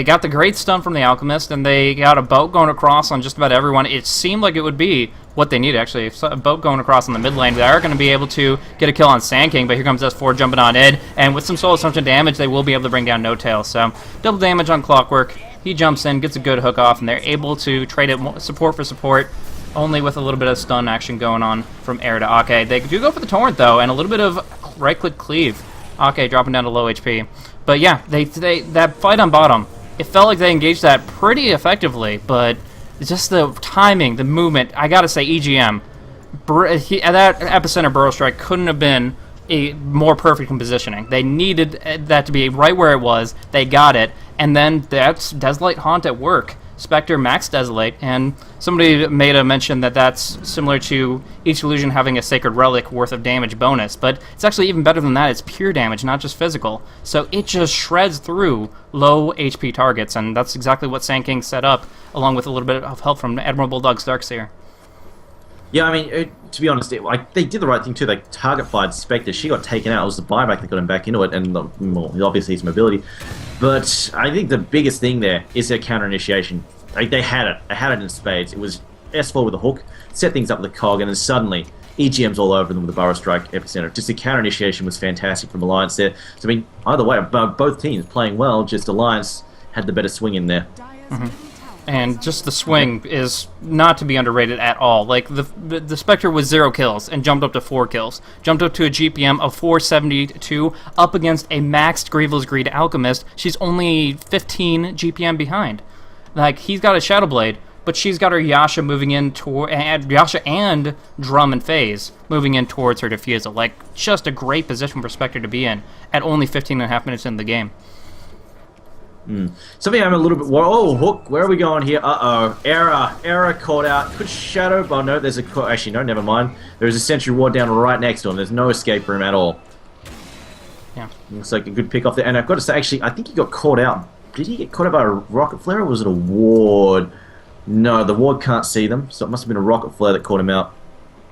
got the great stun from the Alchemist, and they got a boat going across on just about everyone. It seemed like it would be what they needed, actually. A boat going across in the mid lane. They are going to be able to get a kill on Sand King, but here comes S4 jumping on in, and with some soul assumption damage, they will be able to bring down No Tail. So, double damage on Clockwork. He jumps in, gets a good hook off, and they're able to trade it support for support. Only with a little bit of stun action going on from Air to Ake. They do go for the Torrent, though, and a little bit of right-click cleave. Ake dropping down to low HP. But yeah, that fight on bottom, it felt like they engaged that pretty effectively, but just the timing, the movement, I gotta say, EGM, that Epicenter Burrow Strike couldn't have been more perfect in positioning. They needed that to be right where it was. They got it, and then that's Desolate Haunt at work. Spectre max Desolate, and somebody made a mention that that's similar to each illusion having a Sacred Relic worth of damage bonus, but it's actually even better than that. It's pure damage, not just physical. So it just shreds through low HP targets, and that's exactly what Sand King set up, along with a little bit of help from Admiral Bulldog's Darkseer. Yeah, I mean, to be honest, they did the right thing too. They target fired Spectre. She got taken out. It was the buyback that got him back into it, and obviously his mobility. But I think the biggest thing there is their counter initiation. They had it. They had it in spades. It was S4 with a hook, set things up with a cog, and then suddenly EGM's all over them with the Burrow Strike Epicenter. Just the counter initiation was fantastic from Alliance there. So, I mean, either way, both teams playing well, just Alliance had the better swing in there. And just the swing is not to be underrated at all. Like, the Spectre was 0 kills and jumped up to 4 kills. Jumped up to a GPM of 472 up against a maxed Grievel's Greed Alchemist. She's only 15 GPM behind. Like, he's got a Shadow Blade, but she's got her Yasha moving in toward... Yasha and Drum and Phase moving in towards her Diffusal. Like, just a great position for Spectre to be in at only 15.5 minutes into the game. Something I'm a little bit... Whoa, Hook, where are we going here? Uh-oh. Error caught out. Could Shadow... Oh, no, there's a... Actually, no, never mind. There's a Sentry Ward down right next to him. There's no escape room at all. Yeah. Looks like a good pick off there. And I've got to say, actually, I think he got caught out. Did he get caught out by a Rocket Flare, or was it a Ward? No, the Ward can't see them, so it must have been a Rocket Flare that caught him out.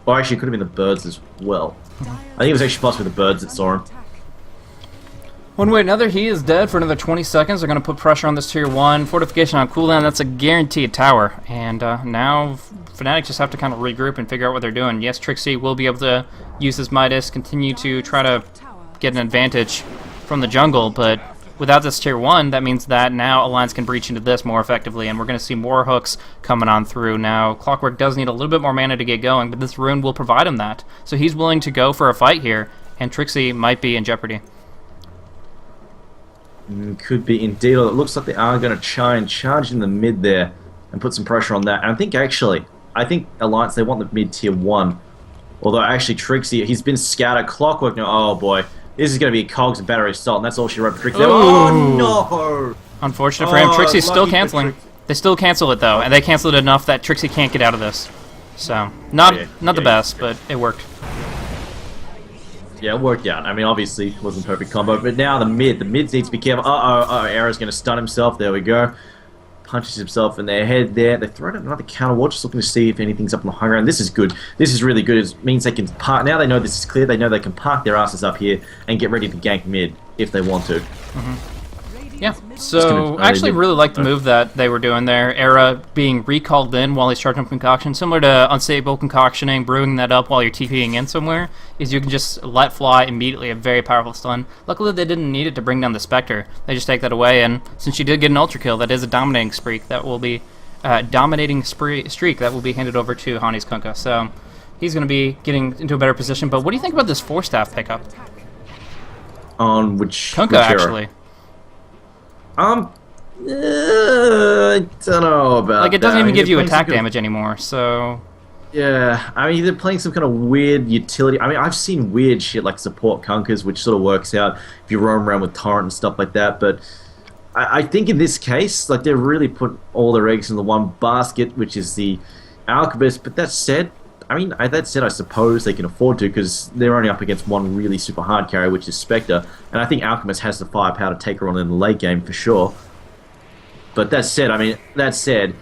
Or actually, it could have been the birds as well. I think it was actually possibly the birds that saw him. One way or another, he is dead for another 20 seconds. They're going to put pressure on this Tier 1. Fortification on cooldown, that's a guaranteed tower. And now Fnatic just have to kind of regroup and figure out what they're doing. Yes, Trixie will be able to use his Midas, continue to try to get an advantage from the jungle, but without this Tier 1, that means that now Alliance can breach into this more effectively, and we're going to see more hooks coming on through. Now, Clockwork does need a little bit more mana to get going, but this rune will provide him that. So he's willing to go for a fight here, and Trixie might be in jeopardy. Could be indeed. It looks like they are going to try and charge in the mid there and put some pressure on that. And I think Alliance, they want the mid Tier 1. Although, actually, Trixie, he's been scattered. Clockwork, no, oh boy. This is going to be Cogs and Battery Assault, and that's all she wrote for Trixie. Oh, no! Unfortunate for him. Trixie's still canceling. They still cancel it, though, and they cancel it enough that Trixie can't get out of this. So, not the best, but it worked. Yeah, it worked out. I mean, obviously, it wasn't a perfect combo, but now the mid needs to be careful. Arrow's going to stun himself. There we go. Punches himself in their head there. They throw out another counter ward, just looking to see if anything's up on the high ground. This is good. This is really good. It means they can park. Now they know this is clear. They know they can park their asses up here and get ready to gank mid if they want to. Yeah, so I actually really like the move that they were doing there. Era being recalled in while he's charging up Concoction, similar to Unstable Concoctioning, brewing that up while you're TPing in somewhere, is you can just let fly immediately a very powerful stun. Luckily, they didn't need it to bring down the Spectre. They just take that away, and since she did get an Ultra Kill, that is a dominating streak that will be handed over to Hani's Kunkka. So he's going to be getting into a better position. But what do you think about this 4-staff pickup? On which Kunkka, actually. I don't know about that. Like, it doesn't even give you attack damage anymore, so... Yeah, I mean, they're playing some kind of weird utility. I mean, I've seen weird shit like support Kunkkas, which sort of works out if you roam around with Torrent and stuff like that, but I think in this case, like, they've really put all their eggs in the one basket, which is the Alchemist, but that said, I suppose they can afford to, because they're only up against one really super hard carry, which is Spectre, and I think Alchemist has the firepower to take her on in the late game for sure. But that said,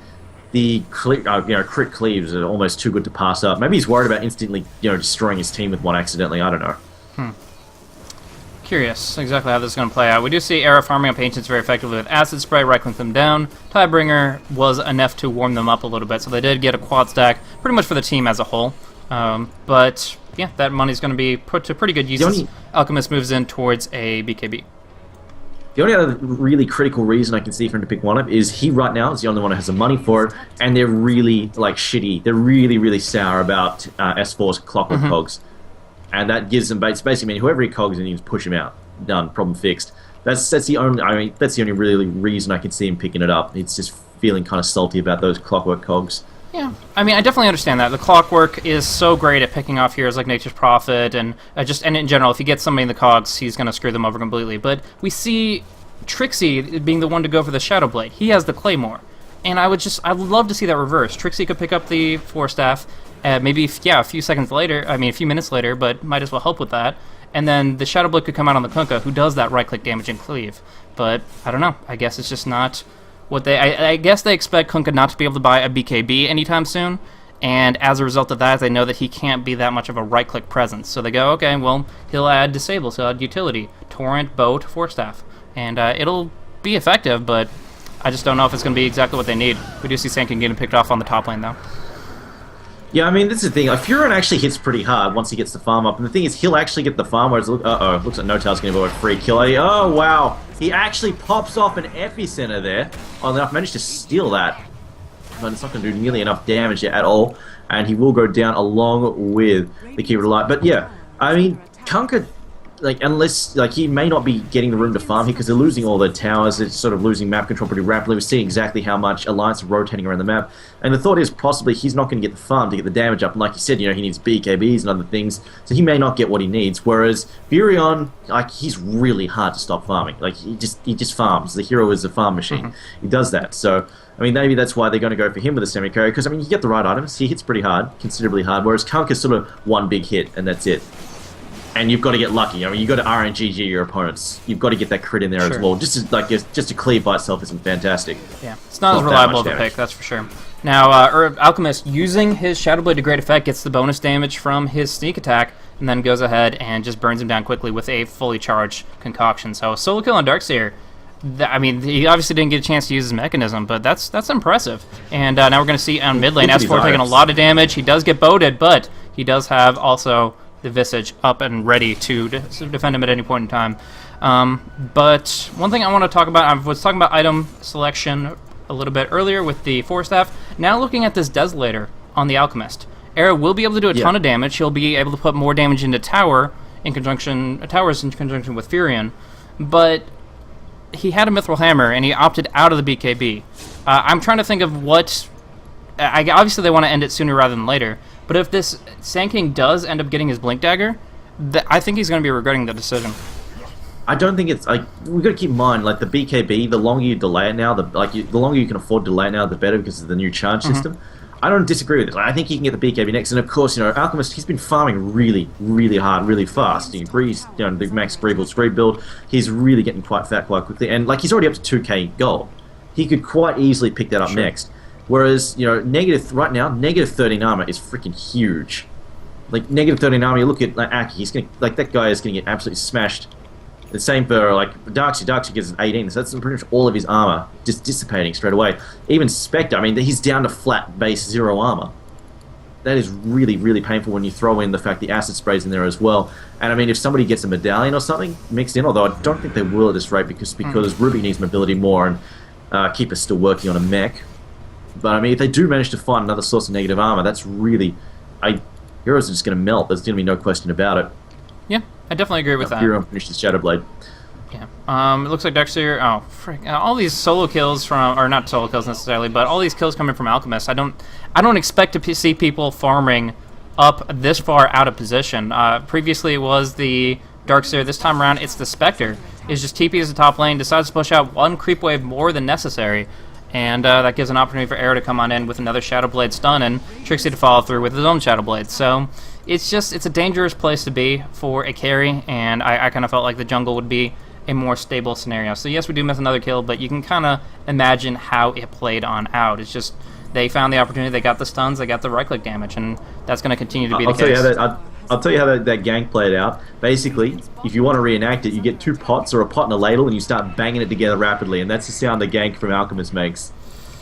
the crit cleaves are almost too good to pass up. Maybe he's worried about instantly, destroying his team with one accidentally. I don't know. Curious exactly how this is going to play out. We do see Era farming up Ancients very effectively with Acid Spray, right-click them down. Tidebringer was enough to warm them up a little bit, so they did get a quad stack, pretty much for the team as a whole. But, yeah, that money's going to be put to pretty good uses. Alchemist moves in towards a BKB. The only other really critical reason I can see for him to pick one up is he right now is the only one who has the money for it, and they're really, shitty. They're really, really sour about S4's Clockwork Cogs. And that gives them basically, whoever he cogs in, you just push him out. Done. Problem fixed. That's the only really reason I can see him picking it up. It's just feeling kind of salty about those Clockwork Cogs. Yeah, I mean, I definitely understand that. The Clockwork is so great at picking off heroes like Nature's Prophet, and and in general, if he gets somebody in the cogs, he's going to screw them over completely. But we see Trixie being the one to go for the Shadow Blade. He has the Claymore, and I would love to see that reverse. Trixie could pick up the Force Staff, maybe a few seconds later. I mean, a few minutes later, but might as well help with that. And then the Shadow Blade could come out on the Kunkka, who does that right-click damage and cleave. But I don't know. I guess it's just not what they. I guess they expect Kunkka not to be able to buy a BKB anytime soon. And as a result of that, they know that he can't be that much of a right-click presence. So they go, okay, well, he'll add Disable, so he'll add Utility, Torrent, Boat, Force Staff. And it'll be effective, but I just don't know if it's going to be exactly what they need. We do see Sankin getting picked off on the top lane, though. Yeah, I mean, this is the thing. Like, Furon actually hits pretty hard once he gets the farm up. And the thing is, he'll actually get the farm, whereas, uh-oh, looks like No-Tail's going to go a free kill. Oh, wow. He actually pops off an Epicenter there. Oh, I've managed to steal that. But it's not going to do nearly enough damage at all. And he will go down along with the Keeper of Light. But, yeah, I mean, Kunkka, like, unless, like, he may not be getting the room to farm here because they're losing all their towers. It's sort of losing map control pretty rapidly. We're seeing exactly how much Alliance are rotating around the map. And the thought is possibly he's not going to get the farm to get the damage up. And like you said, you know, he needs BKBs and other things. So he may not get what he needs. Whereas Furion, like, he's really hard to stop farming. Like, he just farms. The hero is a farm machine. He does that. So, I mean, maybe that's why they're going to go for him with a semi-carry. Because, I mean, you get the right items. He hits pretty hard, considerably hard. Whereas Kunkka's sort of one big hit, and that's it. And you've got to get lucky. I mean, you've got to RNGG your opponents. You've got to get that crit in there as well. Just to cleave by itself isn't fantastic. Yeah, it's not as reliable of a pick, that's for sure. Now, Alchemist, using his Shadow Blade to great effect, gets the bonus damage from his sneak attack, and then goes ahead and just burns him down quickly with a fully charged concoction. So, solo kill on Darkseer. I mean, he obviously didn't get a chance to use his mechanism, but that's impressive. And now we're going to see on mid lane, S4 taking a lot of damage. He does get boated, but he does have also the Visage up and ready to defend him at any point in time. But one thing I want to talk about, I was talking about item selection a little bit earlier with the Force Staff. Now looking at this Desolator on the Alchemist, Era will be able to do a ton of damage. He'll be able to put more damage into towers in conjunction with Furion, but he had a Mithril Hammer and he opted out of the BKB. I'm trying to think of what. Obviously they want to end it sooner rather than later. But if this Sand King does end up getting his Blink Dagger, I think he's going to be regretting the decision. I don't think it's like we've got to keep in mind like the BKB. The longer you delay it now, the longer you can afford to delay it now, the better because of the new charge system. I don't disagree with this. I think he can get the BKB next, and of course, you know, Alchemist. He's been farming really, really hard, really fast. He breeze, you know, the max Screed build. He's really getting quite fat quite quickly, and like he's already up to 2k gold. He could quite easily pick that up next. Whereas, you know, right now, negative 13 armor is freaking huge. Like, negative 13 armor, you look at, like, Aki, he's gonna, like, that guy is gonna get absolutely smashed. The same for, like, Darkseer gets 18, so that's pretty much all of his armor just dissipating straight away. Even Spectre, I mean, he's down to flat base 0 armor. That is really, really painful when you throw in the fact the acid spray's in there as well. And, I mean, if somebody gets a medallion or something mixed in, although I don't think they will at this rate because Ruby needs mobility more and Keeper's still working on a mech. But, I mean, if they do manage to find another source of negative armor, that's really... Heroes are just going to melt. There's going to be no question about it. Yeah, I definitely agree with that. Hero finishes Shadow Blade. Yeah. It looks like Darkseer... Oh, frick. All these solo kills from... Or not solo kills necessarily, but all these kills coming from Alchemist. I don't expect to see people farming up this far out of position. Previously it was the Darkseer. This time around, it's the Spectre. It's just TP as the top lane, decides to push out one creep wave more than necessary. And that gives an opportunity for Era to come on in with another Shadow Blade stun and Trixie to follow through with his own Shadow Blade. So it's a dangerous place to be for a carry, and I kind of felt like the jungle would be a more stable scenario. So yes, we do miss another kill, but you can kind of imagine how it played on out. It's just they found the opportunity, they got the stuns, they got the right-click damage, and that's going to continue to be the case. I'll tell you how that gank played out. Basically, if you want to reenact it, you get 2 pots or a pot and a ladle, and you start banging it together rapidly, and that's the sound the gank from Alchemist makes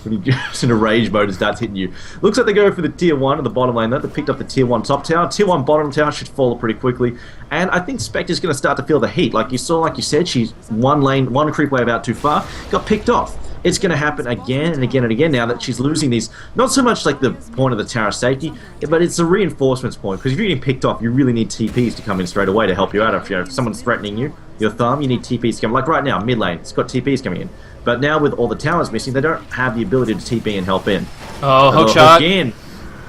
when he goes in a rage mode and starts hitting you. Looks like they go for the tier 1 in the bottom lane. They picked up the tier 1 top tower. Tier 1 bottom tower should fall pretty quickly, and I think Spectre's going to start to feel the heat. Like you said, she's one creep wave out too far, got picked off. It's going to happen again and again and again now that she's losing these. Not so much like the point of the tower safety, but it's a reinforcements point. Because if you're getting picked off, you really need TPs to come in straight away to help you out. If someone's threatening you, your thumb, you need TPs to come. Like right now, mid lane, it's got TPs coming in. But now with all the towers missing, they don't have the ability to TP and help in. Oh, hook shot. In.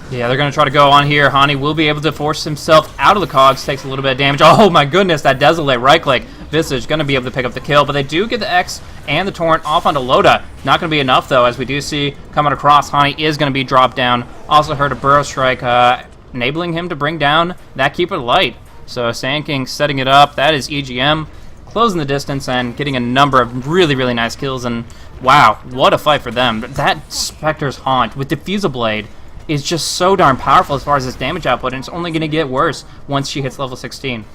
Yeah, they're going to try to go on here. Hani will be able to force himself out of the cogs, takes a little bit of damage. Oh my goodness, that Desolate right-click. Visage going to be able to pick up the kill, but they do get the X and the Torrent off onto Loda. Not going to be enough, though, as we do see coming across. Hani is going to be dropped down. Also heard a Burrow Strike, enabling him to bring down that Keeper Light. So Sand King setting it up. That is EGM, closing the distance and getting a number of really, really nice kills. And wow, what a fight for them. That Spectre's Haunt with Diffusal Blade is just so darn powerful as far as its damage output, and it's only going to get worse once she hits level 16.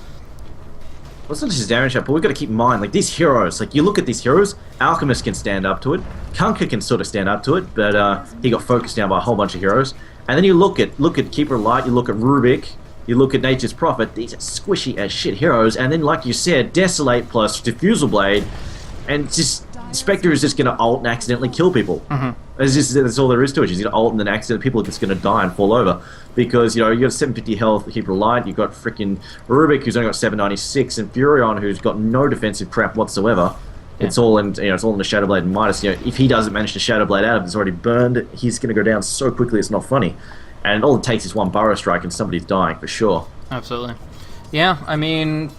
Well, it's not just his damage output, but we've got to keep in mind, like, these heroes, like, you look at these heroes, Alchemist can stand up to it, Kunkka can sort of stand up to it, but he got focused down by a whole bunch of heroes. And then you look at Keeper Light, you look at Rubik, you look at Nature's Prophet, these are squishy as shit heroes, and then, like you said, Desolate plus Diffusal Blade, and just Spectre is just going to ult and accidentally kill people. That's all there is to it. She's going to ult and then accidentally people are just going to die and fall over. Because, you know, you got 750 health, Keeper Light, you've got freaking Rubik who's only got 796, and Furion who's got no defensive crap whatsoever. Yeah. It's all in, it's all in the Shadowblade and Midas. You know, if he doesn't manage to Shadowblade out of it, it's already burned, he's going to go down so quickly it's not funny. And all it takes is one Burrow Strike and somebody's dying for sure. Absolutely. Yeah, I mean,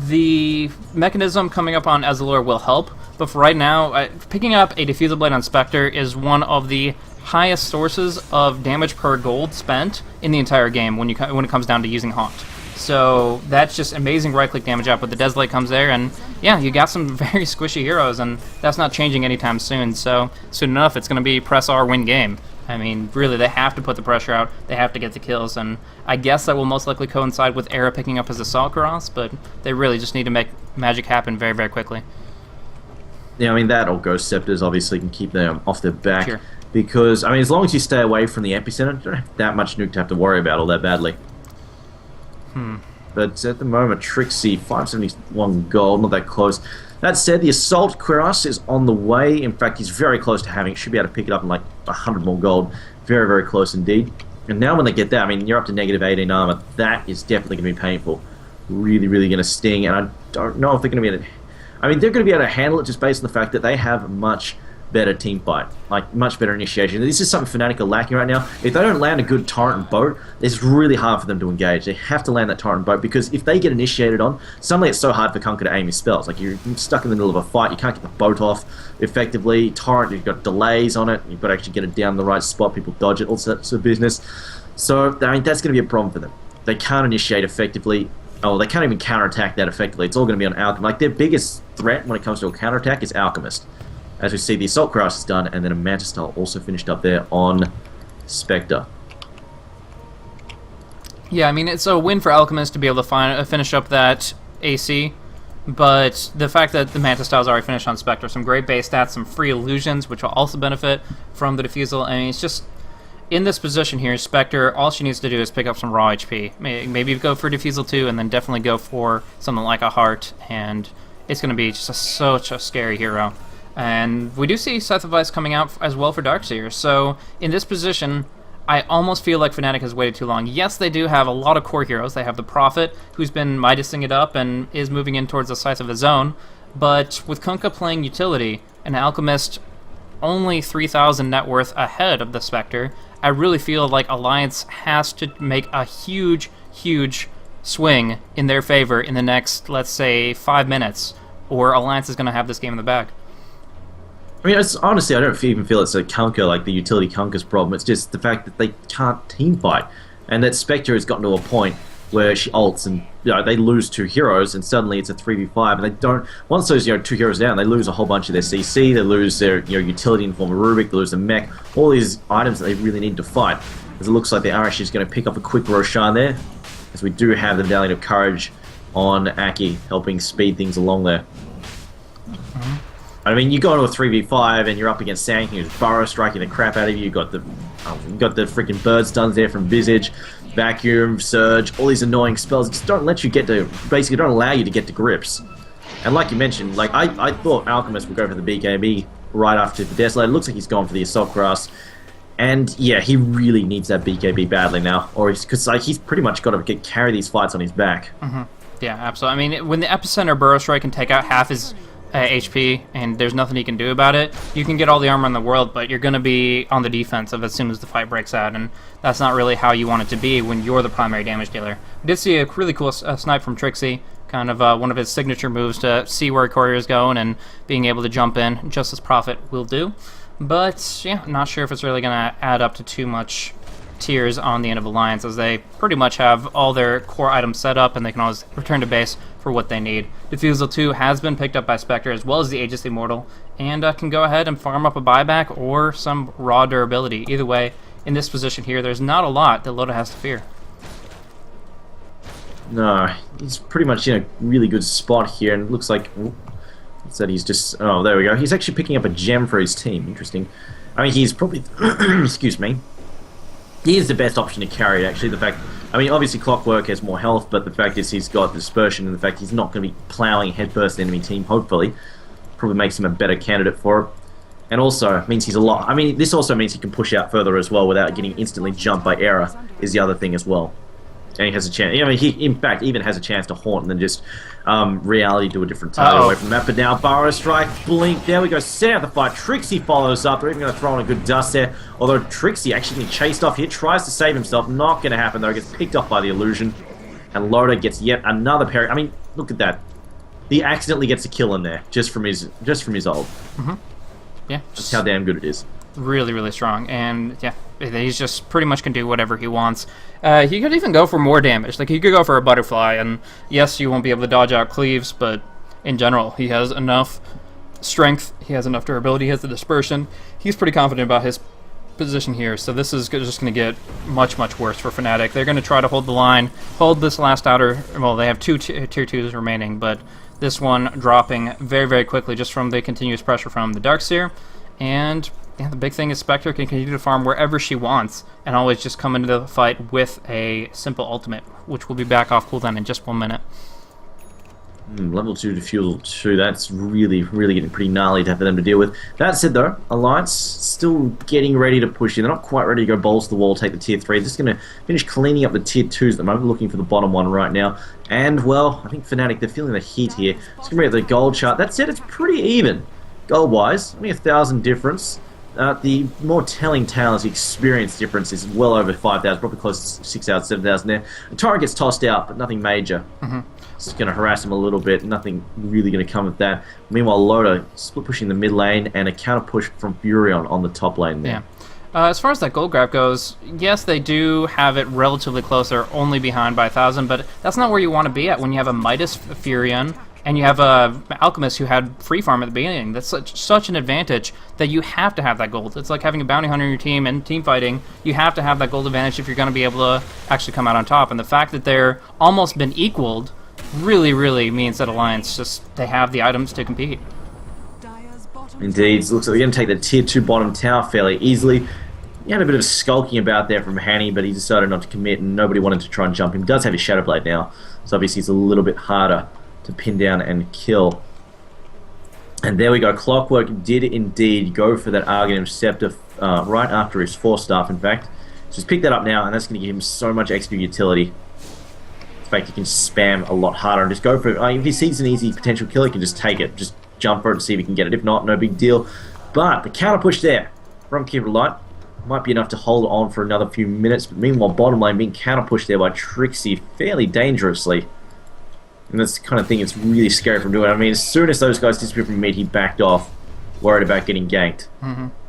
the mechanism coming up on Azalor will help, but for right now, picking up a Diffusal Blade on Spectre is one of the highest sources of damage per gold spent in the entire game when it comes down to using Haunt. So that's just amazing right-click damage output. The Desolate comes there, and yeah, you got some very squishy heroes, and that's not changing anytime soon. So soon enough, it's going to be press R, win game. I mean, really, they have to put the pressure out. They have to get the kills, and I guess that will most likely coincide with Era picking up his Assault Cross, but they really just need to make magic happen very, very quickly. Yeah, I mean, that or Ghost Scepters obviously can keep them off their back. Sure. Because, I mean, as long as you stay away from the epicenter, you don't have that much nuke to have to worry about all that badly. But at the moment, Trixie, 571 gold, not that close. That said, the Assault Cuirass is on the way. In fact, he's very close to having it. Should be able to pick it up in like 100 more gold. Very, very close indeed. And now when they get that, I mean, you're up to negative 18 armor. That is definitely going to be painful. Really, really going to sting. And I don't know if they're going to be able to... I mean, they're going to be able to handle it just based on the fact that they have much better team fight, like much better initiation. This is something Fnatic are lacking right now. If they don't land a good torrent and boat, it's really hard for them to engage. They have to land that torrent and boat because if they get initiated on, suddenly it's so hard for Kunkka to aim his spells. Like you're stuck in the middle of a fight, you can't get the boat off effectively. Torrent, you've got delays on it, you've got to actually get it down the right spot, people dodge it, all sorts of business. So I mean, that's going to be a problem for them. They can't initiate effectively. Oh, they can't even counterattack that effectively. It's all going to be on Alchemist. Like their biggest threat when it comes to a counterattack is Alchemist. As we see, the Assault Cuirass is done, and then a Mantis Style also finished up there on Spectre. Yeah, I mean, it's a win for Alchemist to be able to finish up that AC, but the fact that the Mantis Style is already finished on Spectre, some great base stats, some free illusions, which will also benefit from the Diffusal. I mean, it's just, in this position here, Spectre, all she needs to do is pick up some raw HP. Maybe go for Diffusal too, and then definitely go for something like a Heart, and it's going to be just such a scary hero. And we do see Scythe of Ice coming out as well for Darkseer. So in this position, I almost feel like Fnatic has waited too long. Yes, they do have a lot of core heroes. They have the Prophet, who's been Midasing it up and is moving in towards the Scythe of his own. But with Kunkka playing utility, and Alchemist only 3,000 net worth ahead of the Spectre, I really feel like Alliance has to make a huge, huge swing in their favor in the next, let's say, 5 minutes, or Alliance is going to have this game in the bag. I mean, honestly, I don't even feel it's a Kunkka, like the utility Kunkka's problem. It's just the fact that they can't team fight. And that Spectre has gotten to a point where she ults and they lose 2 heroes and suddenly it's a 3v5 and they don't... Once those 2 heroes down, they lose a whole bunch of their CC, they lose their utility in the form of Rubik, they lose the mech, all these items that they really need to fight. As it looks like they are actually just going to pick up a quick Roshan there, as we do have the Medallion of Courage on Aki, helping speed things along there. I mean, you go into a 3v5 and you're up against Sand King, who's Burrow striking the crap out of you. You got the freaking bird stuns there from Visage, Vacuum, Surge, all these annoying spells. Just don't let you get to, basically don't allow you to get to grips. And like you mentioned, like I thought Alchemist would go for the BKB right after the Desolate. It looks like he's gone for the Assault Grass. And yeah, he really needs that BKB badly now, or because like he's pretty much got to carry these fights on his back. Yeah, absolutely. I mean, when the Epicenter Burrow Strike can take out half his HP, and there's nothing he can do about it. You can get all the armor in the world, but you're going to be on the defensive as soon as the fight breaks out, and that's not really how you want it to be when you're the primary damage dealer. We did see a really cool snipe from Trixie, kind of one of his signature moves to see where Courier is going and being able to jump in, just as Prophet will do. But, yeah, not sure if it's really going to add up to too much tiers on the end of Alliance, as they pretty much have all their core items set up and they can always return to base for what they need. Diffusal 2 has been picked up by Spectre as well as the Aegis Immortal, and can go ahead and farm up a buyback or some raw durability. Either way, in this position here, there's not a lot that Loda has to fear. No, he's pretty much in a really good spot here, and it looks like that he's just... Oh, there we go. He's actually picking up a gem for his team. Interesting. I mean, he's probably... excuse me. He is the best option to carry, actually. The fact... I mean, obviously Clockwork has more health, but the fact is he's got dispersion, and the fact he's not going to be plowing headfirst enemy team, hopefully, probably makes him a better candidate for it. And also means he's a lot... I mean, this also means he can push out further as well without getting instantly jumped by error, is the other thing as well. And he has a chance. I mean, he in fact even has a chance to haunt and then just reality do a different target away from that. But now Burrow Strike, blink. There we go. Set out the fight. Trixie follows up. They're even going to throw in a good dust there. Although Trixie actually getting chased off here, tries to save himself. Not going to happen though. Gets picked off by the illusion, and Loda gets yet another parry. I mean, look at that. He accidentally gets a kill in there just from his ult. Yeah, that's how damn good it is. Really, really strong, and yeah, he's just pretty much can do whatever he wants. He could even go for more damage. Like, he could go for a butterfly, and yes, you won't be able to dodge out cleaves, but in general, he has enough strength, he has enough durability, he has the dispersion. He's pretty confident about his position here, so this is just going to get much, much worse for Fnatic. They're going to try to hold the line, hold this last outer... Well, they have two tier 2s remaining, but this one dropping very, very quickly just from the continuous pressure from the Darkseer, and... yeah, the big thing is Spectre can continue to farm wherever she wants and always just come into the fight with a simple ultimate, which will be back off cooldown in just 1 minute. Level 2 Diffusal 2, that's really, really getting pretty gnarly for them to deal with. That said though, Alliance still getting ready to push in. They're not quite ready to go balls to the wall, take the tier 3. They're just going to finish cleaning up the tier 2s at the moment, looking for the bottom one right now. And, well, I think Fnatic, they're feeling the heat here. Just going to bring up the gold chart. That said, it's pretty even, gold-wise. Only 1,000 difference. The more telling tale is the experience difference is well over 5,000, probably close to 6,000, 7,000 there. The Torrent gets tossed out, but nothing major. It's just going to harass him a little bit, nothing really going to come with that. Meanwhile, Loda split pushing the mid lane and a counter push from Furion on the top lane there. Yeah. As far as that gold grab goes, yes, they do have it relatively close. They're only behind by 1,000, but that's not where you want to be at when you have a Midas Furion and you have a Alchemist who had free farm at the beginning. That's such an advantage that you have to have that gold. It's like having a bounty hunter in your team and team fighting. You have to have that gold advantage if you're going to be able to actually come out on top. And the fact that they're almost been equaled really, really means that Alliance they have the items to compete. Indeed, it looks like they're going to take the tier 2 bottom tower fairly easily. He had a bit of skulking about there from Hanny, but he decided not to commit, and nobody wanted to try and jump him. He does have his Shadow Blade now, so obviously it's a little bit harder to pin down and kill. And there we go. Clockwork did indeed go for that Arcanum Scepter right after his 4-staff, in fact. So just pick that up now, and that's going to give him so much extra utility. In fact, he can spam a lot harder and just go for it. If he sees an easy potential kill, he can just take it. Just jump for it and see if he can get it. If not, no big deal. But the counter push there from Keeper Light might be enough to hold on for another few minutes. But meanwhile, bottom lane being counter pushed there by Trixie fairly dangerously. And that's the kind of thing it's really scary from doing. I mean, as soon as those guys disappeared from mid, he backed off, worried about getting ganked.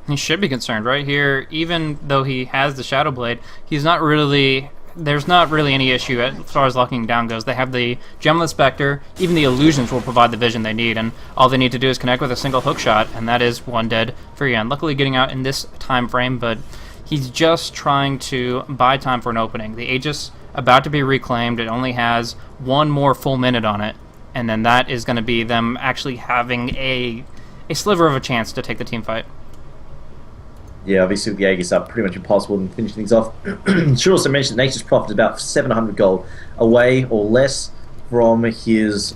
He should be concerned, right? Here, even though he has the Shadow Blade, he's not really... There's not really any issue as far as locking down goes. They have the Gemless Spectre. Even the illusions will provide the vision they need, and all they need to do is connect with a single hook shot, and that is one dead Furion. Luckily getting out in this time frame, but he's just trying to buy time for an opening. The Aegis about to be reclaimed. It only has one more full minute on it, and then that is going to be them actually having a sliver of a chance to take the team fight. Yeah, obviously with the Aegis up, pretty much impossible to finish things off. Should also mention that Nature's Prophet is about 700 gold away or less from his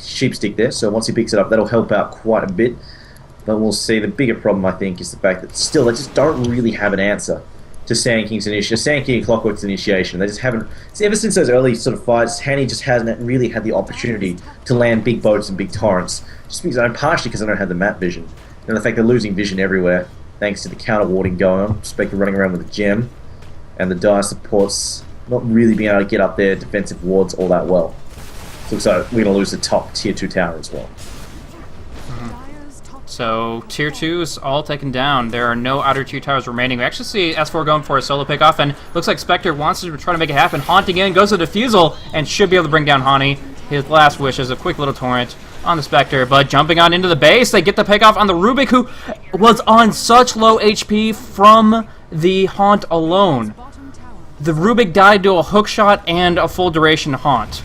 sheep stick there, so once he picks it up, that'll help out quite a bit. But we'll see. The bigger problem, I think, is the fact that still they just don't really have an answer to Sand King's initiation, Sand King and Clockwork's initiation. They just haven't. See, ever since those early sort of fights, Hanny just hasn't really had the opportunity to land big boats and big torrents. Just because partially because I don't have the map vision, and the fact they're losing vision everywhere thanks to the counter warding going on. Spectre running around with a gem, and the dire supports not really being able to get up their defensive wards all that well. So looks like we're going to lose the top tier 2 tower as well. So tier 2 is all taken down. There are no outer tier towers remaining. We actually see S4 going for a solo pickoff, and looks like Spectre wants to try to make it happen. Haunting in, goes to Diffusal, and should be able to bring down Hani. His last wish is a quick little torrent on the Spectre, but jumping on into the base, they get the pickoff on the Rubik, who was on such low HP from the Haunt alone. The Rubik died to a hook shot and a full duration Haunt.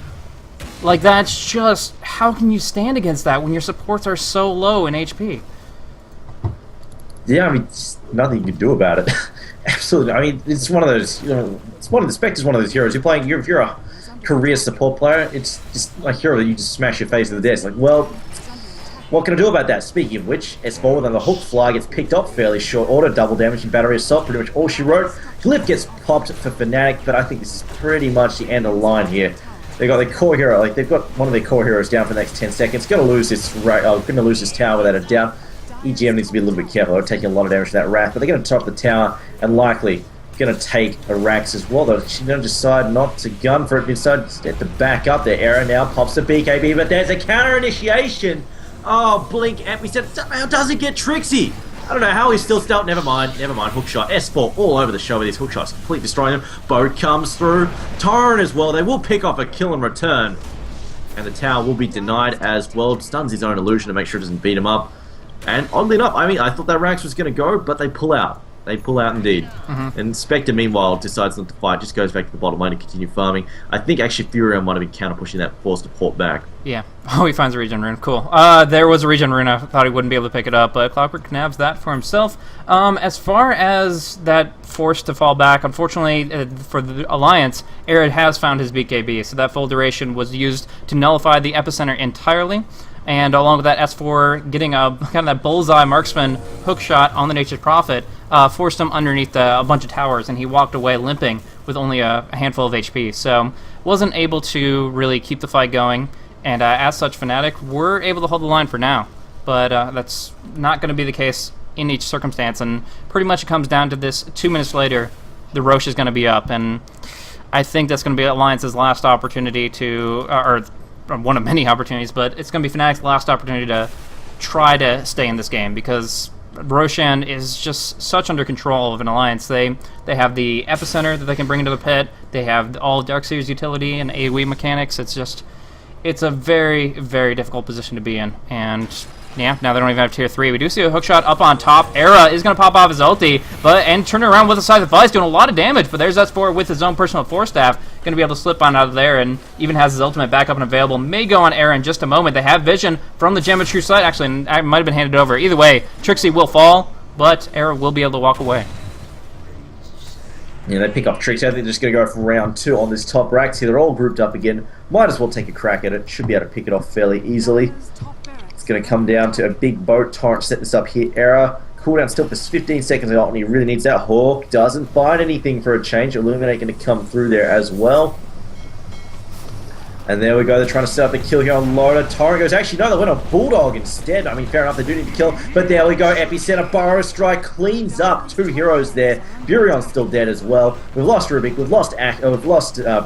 Like, that's just... How can you stand against that when your supports are so low in HP? Yeah, I mean, there's nothing you can do about it. Absolutely. I mean, it's one of those, it's one of the Spectre's one of those heroes. If you're a career support player, it's just a hero that you just smash your face to the desk. Like, well, what can I do about that? Speaking of which, S4 with another hook fly gets picked up fairly short order, double damage and battery assault, pretty much all she wrote. Glyph gets popped for Fnatic, but I think this is pretty much the end of the line here. They got their core hero, like they've got one of their core heroes down for the next 10 seconds. Gonna lose this tower without a doubt. EGM needs to be a little bit careful. They're taking a lot of damage to that Wrath, but they're gonna top the tower and likely gonna take a Rax as well. Though she's gonna decide not to gun for it, decide to back up. Their Era now pops the BKB, but there's a counter initiation. Oh, Blink Epicenter somehow doesn't get Trixie. I don't know how he's still stealth. Never mind. Hookshot. S4 all over the show with these hookshots, completely destroying them. Boat comes through. Torrent as well. They will pick off a kill and return. And the tower will be denied as well. Stuns his own illusion to make sure it doesn't beat him up. And oddly enough, I mean, I thought that Rax was going to go, but they pull out. They pull out indeed. And Spectre, meanwhile, decides not to fight, just goes back to the bottom lane and continue farming. I think actually Furion might have been counter-pushing that, forced to port back. Yeah. Oh, he finds a regen rune. Cool. There was a regen rune. I thought he wouldn't be able to pick it up, but Clockwork nabs that for himself. As far as that forced to fall back, unfortunately for the Alliance, Arid has found his BKB, so that full duration was used to nullify the epicenter entirely. And along with that, S4 getting a kind of that bullseye marksman hook shot on the Nature's Prophet forced him underneath a bunch of towers, and he walked away limping with only a handful of HP. So wasn't able to really keep the fight going, and as such, Fnatic were able to hold the line for now. But that's not going to be the case in each circumstance, and pretty much it comes down to this: 2 minutes later, the Roche is going to be up, and I think that's going to be Alliance's last opportunity to, or one of many opportunities, but it's going to be Fnatic's last opportunity to try to stay in this game, because Roshan is just such under control of an Alliance. They have the epicenter that they can bring into the pit. They have all Darkseer's utility and AoE mechanics. It's a very, very difficult position to be in. And yeah, now they don't even have tier 3. We do see a hookshot up on top. Era is going to pop off his ulti, and turn around with a side of Vice, doing a lot of damage. But there's S4 with his own personal Force Staff, going to be able to slip on out of there, and even has his ultimate back up and available. May go on Era in just a moment. They have vision from the Gem of True Sight. Actually, I might have been handed over. Either way, Trixie will fall, but Era will be able to walk away. Yeah, they pick up Trixie. I think they're just going to go for round 2 on this top Rax here. They're all grouped up again. Might as well take a crack at it. Should be able to pick it off fairly easily. It's going to come down to a big boat. Torrent set this up here. Era. Cooldown still for 15 seconds and he really needs that. Hawk doesn't find anything for a change. Illuminate going to come through there as well. And there we go. They're trying to set up the kill here on Loda. Torrent goes, actually, no, they went on Bulldog instead. I mean, fair enough, they do need to kill. But there we go. Epicenter, Burrow Strike cleans up 2 heroes there. Burion's still dead as well. We've lost Rubik. We've lost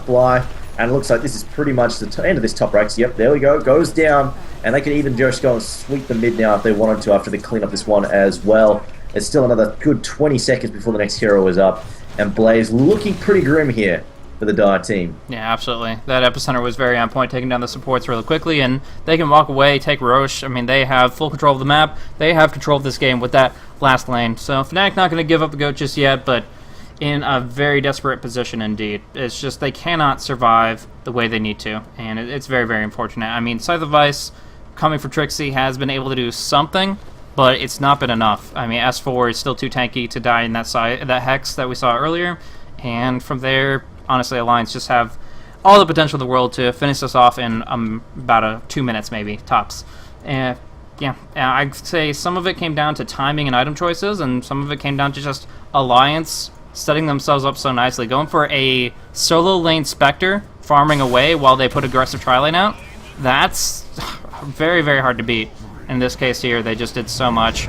Bly. And it looks like this is pretty much the end of this top Rax. Yep, there we go. Goes down. And they could even just go and sweep the mid now if they wanted to after they clean up this one as well. It's still another good 20 seconds before the next hero is up. And Blaze looking pretty grim here for the Dire team. Yeah, absolutely. That epicenter was very on point, taking down the supports really quickly, and they can walk away, take Roche. I mean, they have full control of the map. They have control of this game with that last lane. So Fnatic not going to give up the goat just yet, but in a very desperate position indeed. It's just they cannot survive the way they need to, and it's very, very unfortunate. I mean, Scythe of Vice coming for Trixie has been able to do something, but it's not been enough. I mean, S4 is still too tanky to die in that Hex that we saw earlier, and from there, honestly, Alliance just have all the potential in the world to finish this off in about 2 minutes, maybe, tops. Yeah, I'd say some of it came down to timing and item choices, and some of it came down to just Alliance setting themselves up so nicely. Going for a solo lane Spectre, farming away while they put aggressive tri-lane out. That's very, very hard to beat. In this case here, they just did so much.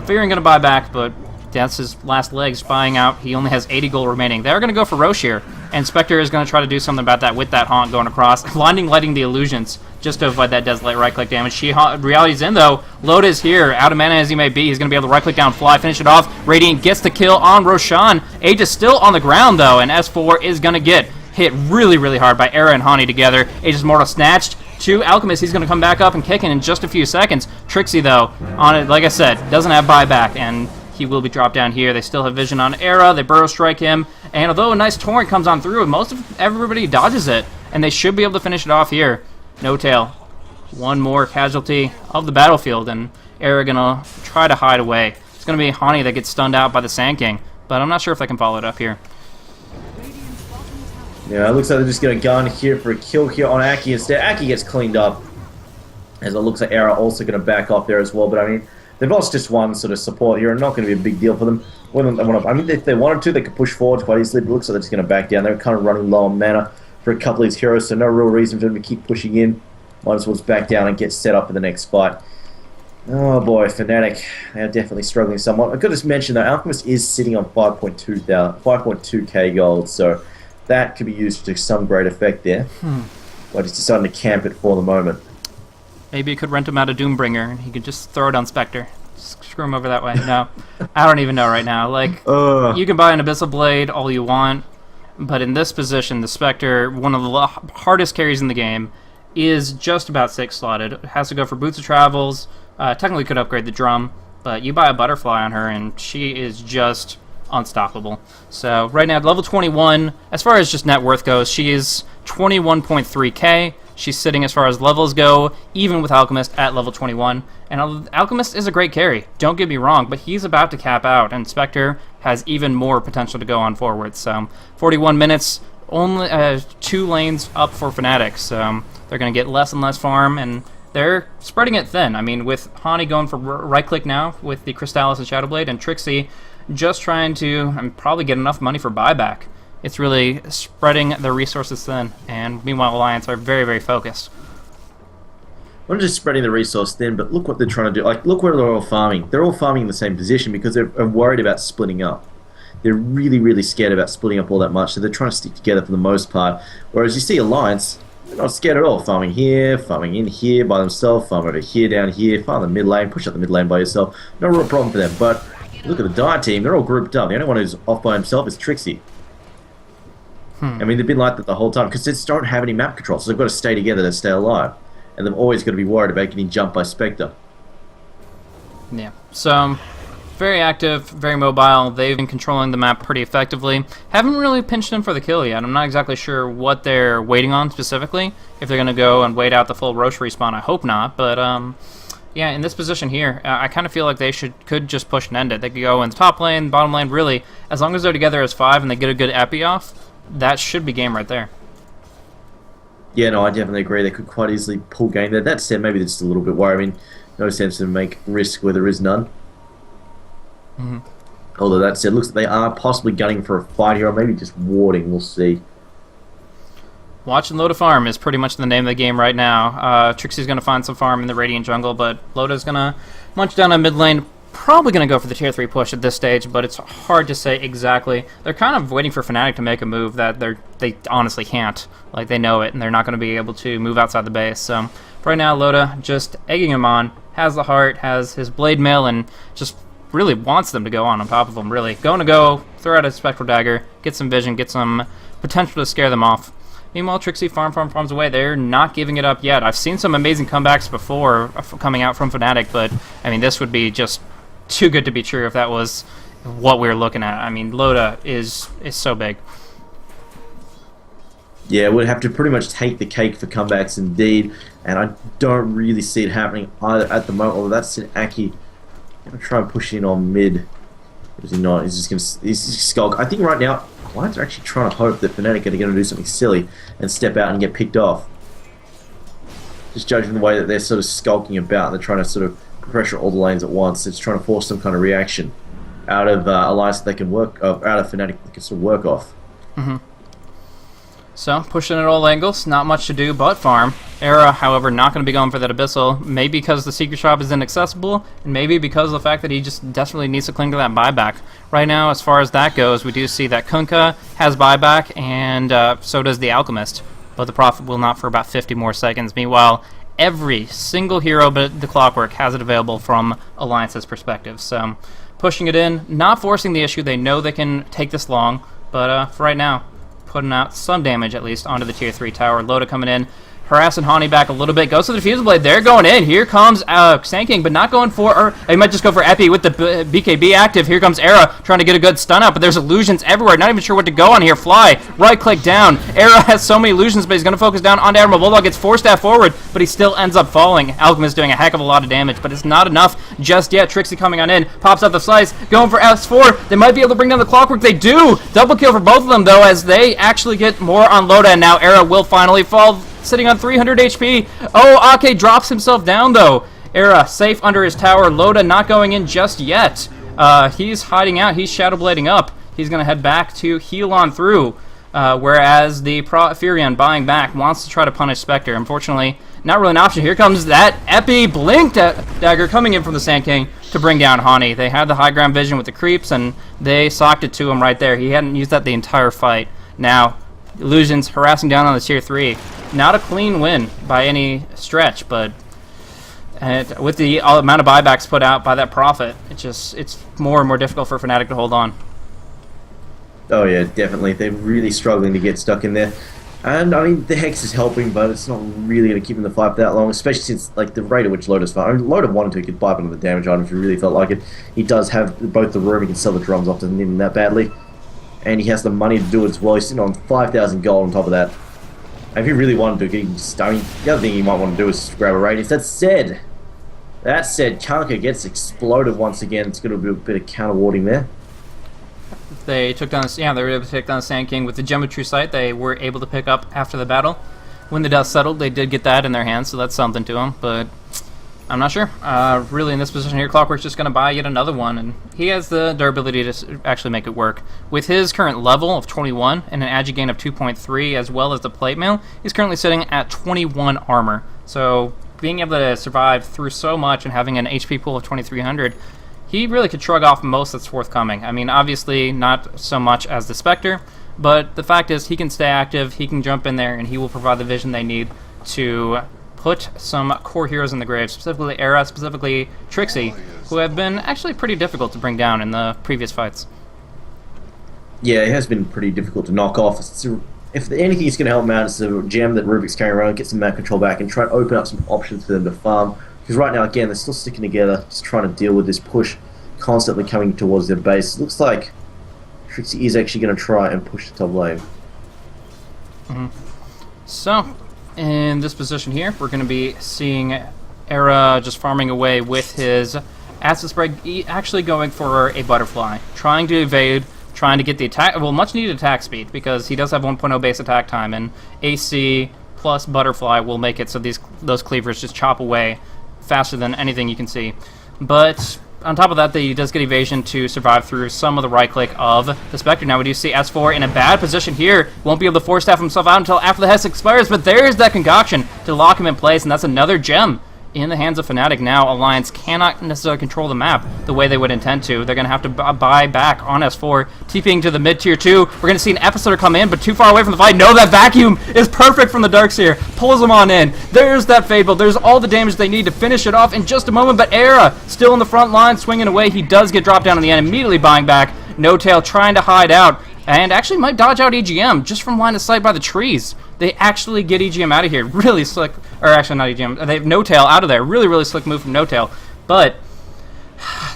Fearing going to buy back, but that's his last legs buying out. He only has 80 gold remaining. They're going to go for Roche here, and Spectre is going to try to do something about that with that Haunt going across. Lighting the illusions just to avoid that Desolate right-click damage. Reality's in, though. Loda is here. Out of mana as he may be. He's going to be able to right-click down, fly, finish it off. Radiant gets the kill on Roshan. Age is still on the ground, though, and S4 is going to get hit really, really hard by Era and Hani together. Age's Mortal snatched to Alchemist. He's going to come back up and kick in just a few seconds. Trixie, though, on it, like I said, doesn't have buyback, and he will be dropped down here. They still have vision on Era. They burrow strike him, and although a nice torrent comes on through, most of everybody dodges it, and they should be able to finish it off here. No tail. One more casualty of the battlefield, and Era gonna try to hide away. It's gonna be Hani that gets stunned out by the Sand King, but I'm not sure if they can follow it up here. Yeah, it looks like they're just going to go in here for a kill here on Aki instead. Aki gets cleaned up, as it looks like Era also going to back off there as well. But I mean, they've lost just one sort of support here, and not going to be a big deal for them. I mean, if they wanted to, they could push forward quite easily, but it looks like they're just going to back down. They're kind of running low on mana for a couple of these heroes, so no real reason for them to keep pushing in. Might as well just back down and get set up for the next fight. Oh boy, Fnatic, they are definitely struggling somewhat. I've got to mention though, Alchemist is sitting on 5.2k gold, so that could be used to some great effect there. But he's deciding to camp it for the moment. Maybe you could rent him out a Doombringer, and he could just throw it on Spectre. Screw him over that way. No, I don't even know right now. Like, you can buy an Abyssal Blade all you want, but in this position, the Spectre, one of the hardest carries in the game, is just about 6 slotted. It has to go for Boots of Travels. Technically could upgrade the drum, but you buy a Butterfly on her, and she is just unstoppable. So right now, level 21, as far as just net worth goes, she is 21.3k. She's sitting, as far as levels go, even with Alchemist at level 21. And Alchemist is a great carry, don't get me wrong, but he's about to cap out, and Spectre has even more potential to go on forward. So 41 minutes, only 2 lanes up for Fnatic, so they're going to get less and less farm, and they're spreading it thin. I mean, with Hani going for right-click now with the Crystallis and Shadowblade, and Trixie just trying to probably get enough money for buyback. It's really spreading their resources thin, and meanwhile Alliance are very, very focused. Not just spreading the resource thin, but look what they're trying to do. Like, look where they're all farming. They're all farming in the same position because they're worried about splitting up. They're really, really scared about splitting up all that much, so they're trying to stick together for the most part. Whereas you see Alliance, they're not scared at all. Farming here, farming in here by themselves, farm over here, down here, farm the mid lane, push up the mid lane by yourself. No real problem for them, but look at the Dire team, they're all grouped up. The only one who's off by himself is Trixie. I mean, they've been like that the whole time because they just don't have any map control, so they've got to stay together to stay alive. And they've always got to be worried about getting jumped by Spectre. Yeah, so very active, very mobile. They've been controlling the map pretty effectively. Haven't really pinched him for the kill yet. I'm not exactly sure what they're waiting on specifically. If they're going to go and wait out the full Roche respawn, I hope not. But yeah, in this position here, I kind of feel like they could just push and end it. They could go in the top lane, bottom lane, really. As long as they're together as 5 and they get a good epi off, that should be game right there. Yeah, no, I definitely agree. They could quite easily pull game there. That said, maybe they're just a little bit worried. I mean, no sense to make risk where there is none. Although that said, looks like they are possibly gunning for a fight here, or maybe just warding. We'll see. Watching Loda farm is pretty much the name of the game right now. Trixie's going to find some farm in the Radiant jungle, but Loda's going to munch down on mid lane. Probably going to go for the tier 3 push at this stage, but it's hard to say exactly. They're kind of waiting for Fnatic to make a move that they honestly can't. Like, they know it, and they're not going to be able to move outside the base. So right now, Loda just egging him on, has the heart, has his blade mail, and just really wants them to go on top of him, really. Going to go, throw out a Spectral Dagger, get some vision, get some potential to scare them off. Meanwhile, Trixie farms away. They're not giving it up yet. I've seen some amazing comebacks before coming out from Fnatic, but, I mean, this would be just too good to be true if that was what we were looking at. I mean, Loda is so big. Yeah, we'd have to pretty much take the cake for comebacks indeed, and I don't really see it happening either at the moment. Although that's an Aki going to try and push in on mid. Or is he not? He's just skulk. I think right now, Lions are actually trying to hope that Fnatic are going to do something silly and step out and get picked off. Just judging the way that they're sort of skulking about, they're trying to sort of pressure all the lanes at once. It's trying to force some kind of reaction. out of Alliance that they can work out of Fnatic they can still work off. So, pushing at all angles, not much to do but farm. Era, however, not going to be going for that Abyssal, maybe because the Secret Shop is inaccessible, and maybe because of the fact that he just desperately needs to cling to that buyback. Right now, as far as that goes, we do see that Kunkka has buyback, and so does the Alchemist, but the Prophet will not for about 50 more seconds. Meanwhile, every single hero but the Clockwork has it available from Alliance's perspective, so pushing it in, not forcing the issue. They know they can take this long, but for right now, putting out some damage at least onto the tier 3 tower. Loda coming in, harassing Hani back a little bit, goes to the Fusion Blade. They're going in. Here comes Sand King, but not going for, or he might just go for Epi with the BKB active. Here comes Era trying to get a good stun up, but there's illusions everywhere. Not even sure what to go on here. Fly, right click down. Era has so many illusions, but he's going to focus down onto Admiral Bulldog. Gets 4-staff forward, but he still ends up falling. Alchemist doing a heck of a lot of damage, but it's not enough just yet. Trixie coming on in, pops out the slice, going for S4. They might be able to bring down the Clockwork. They do. Double kill for both of them, though, as they actually get more on Loda, and now Era will finally fall, sitting on 300 HP. Oh, Ake drops himself down, though. Era safe under his tower. Loda not going in just yet. He's hiding out. He's shadow blading up. He's going to head back to heal on through. Whereas the Furion buying back wants to try to punish Spectre. Unfortunately, not really an option. Here comes that Epi Blink dagger coming in from the Sand King to bring down Hani. They had the high ground vision with the creeps, and they socked it to him right there. He hadn't used that the entire fight. Now, Illusions harassing down on the tier 3. Not a clean win by any stretch, but with the amount of buybacks put out by that Prophet, it's more and more difficult for Fnatic to hold on. Oh yeah, definitely. They're really struggling to get stuck in there. And I mean, the Hex is helping, but it's not really going to keep them in the fight for that long, especially since like the rate at which Loda's fine. I mean, Loda wanted to, he could buy up another damage item if he really felt like it. He does have both the room, he can sell the drums off, doesn't need them that badly. And he has the money to do it as well. He's sitting on 5,000 gold on top of that. And if he really wanted to, he can just, I mean, the other thing he might want to do is grab a radius. That said, Kunkka gets exploded once again. It's going to be a bit of counter warding there. They took down, they were able to take down the Sand King with the Gem of True Sight. They were able to pick up after the battle. When the dust settled, they did get that in their hands, so that's something to them. But I'm not sure. Really, in this position here, Clockwork's just going to buy yet another one, and he has the durability to actually make it work. With his current level of 21 and an agi gain of 2.3, as well as the plate mail, he's currently sitting at 21 armor. So being able to survive through so much and having an HP pool of 2,300, he really could shrug off most that's forthcoming. I mean, obviously not so much as the Spectre, but the fact is he can stay active, he can jump in there, and he will provide the vision they need to put some core heroes in the grave, specifically Era, specifically Trixie, who have been actually pretty difficult to bring down in the previous fights. Yeah, it has been pretty difficult to knock off. If anything is going to help him out, it's a gem that Rubik's carrying around, get some map control back, and try to open up some options for them to farm. Because right now, again, they're still sticking together, just trying to deal with this push constantly coming towards their base. It looks like Trixie is actually going to try and push the top lane. So, in this position here, we're going to be seeing Era just farming away with his asset spread, actually going for a butterfly, trying to evade, trying to get the attack, well, much needed attack speed, because he does have 1.0 base attack time, and AC plus butterfly will make it so those cleavers just chop away faster than anything you can see. But on top of that, he does get evasion to survive through some of the right click of the Spectre. Now we do see S4 in a bad position here. Won't be able to force staff himself out until after the Hex expires, but there's that concoction to lock him in place, and that's another gem in the hands of Fnatic. Now Alliance cannot necessarily control the map the way they would intend to. They're going to have to buy back on S4, TPing to the mid-tier 2. We're going to see an Epicenter come in, but too far away from the fight. No, that vacuum is perfect from the Darkseer. Pulls them on in. There's that Fable. There's all the damage they need to finish it off in just a moment, but Era still in the front line, swinging away. He does get dropped down in the end, immediately buying back. No Tail trying to hide out, and actually might dodge out EGM just from line of sight by the trees. They actually get EGM out of here. Really slick, or actually not EGM, they have No Tail out of there. Really, really slick move from No Tail. But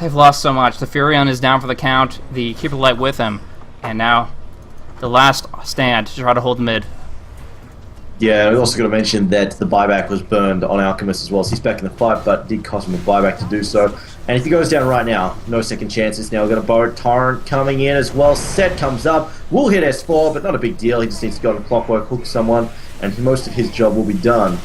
they've lost so much. The Furion is down for the count. The Keeper Light with him. And now the last stand to try to hold the mid. Yeah, we're also going to mention that the buyback was burned on Alchemist as well. So he's back in the fight, but it did cost him a buyback to do so. And if he goes down right now, no second chances. Now we're going to borrow Torrent coming in as well. Set comes up. Will hit S4, but not a big deal. He just needs to go to Clockwork, hook someone, and most of his job will be done.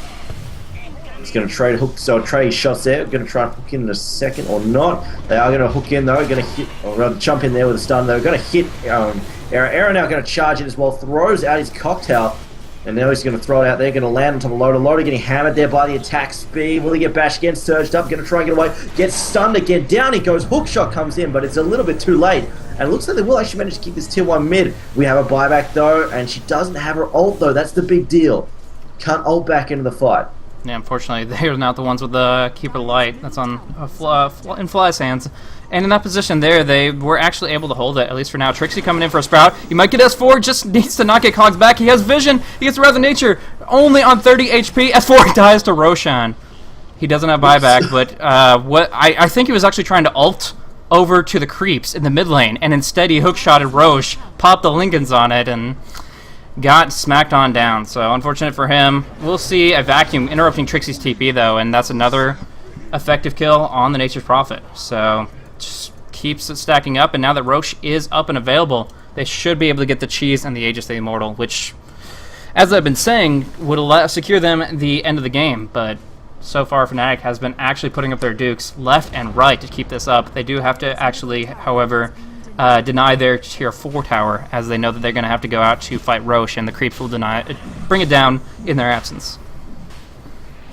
He's going to trade hook, so trade shots there. Going to try and hook in a second or not. They are going to hook in though. Going to hit, or rather jump in there with a stun. They're going to hit Era now going to charge in as well. Throws out his cocktail. And now he's going to throw it out there, going to land on top of Loda. Loda getting hammered there by the attack speed. Will he get bashed again? Surged up, going to try and get away. Gets stunned again. Down he goes. Hook shot comes in, but it's a little bit too late. And it looks like they will actually manage to keep this tier 1 mid. We have a buyback though, and she doesn't have her ult though. That's the big deal. Can't ult back into the fight. Yeah, unfortunately, they're not the ones with the Keeper Light. That's on in Fly's hands. And in that position there, they were actually able to hold it, at least for now. Trixie coming in for a Sprout. He might get S4, just needs to not get Cogs back. He has vision. He gets Wrath of Nature, only on 30 HP. S4 dies to Roshan. He doesn't have buyback, but I think he was actually trying to ult over to the creeps in the mid lane, and instead he hookshotted Roche, popped the Lincolns on it, and got smacked on down. So unfortunate for him. We'll see a vacuum interrupting Trixie's TP though, and that's another effective kill on the Nature's Prophet. So just keeps it stacking up, and now that Roche is up and available, they should be able to get the cheese and the Aegis the Immortal, which, as I've been saying, would secure them the end of the game. But so far, Fnatic has been actually putting up their dukes left and right to keep this up. They do have to actually, however, deny their tier 4 tower, as they know that they're going to have to go out to fight Roche, and the creeps will bring it down in their absence.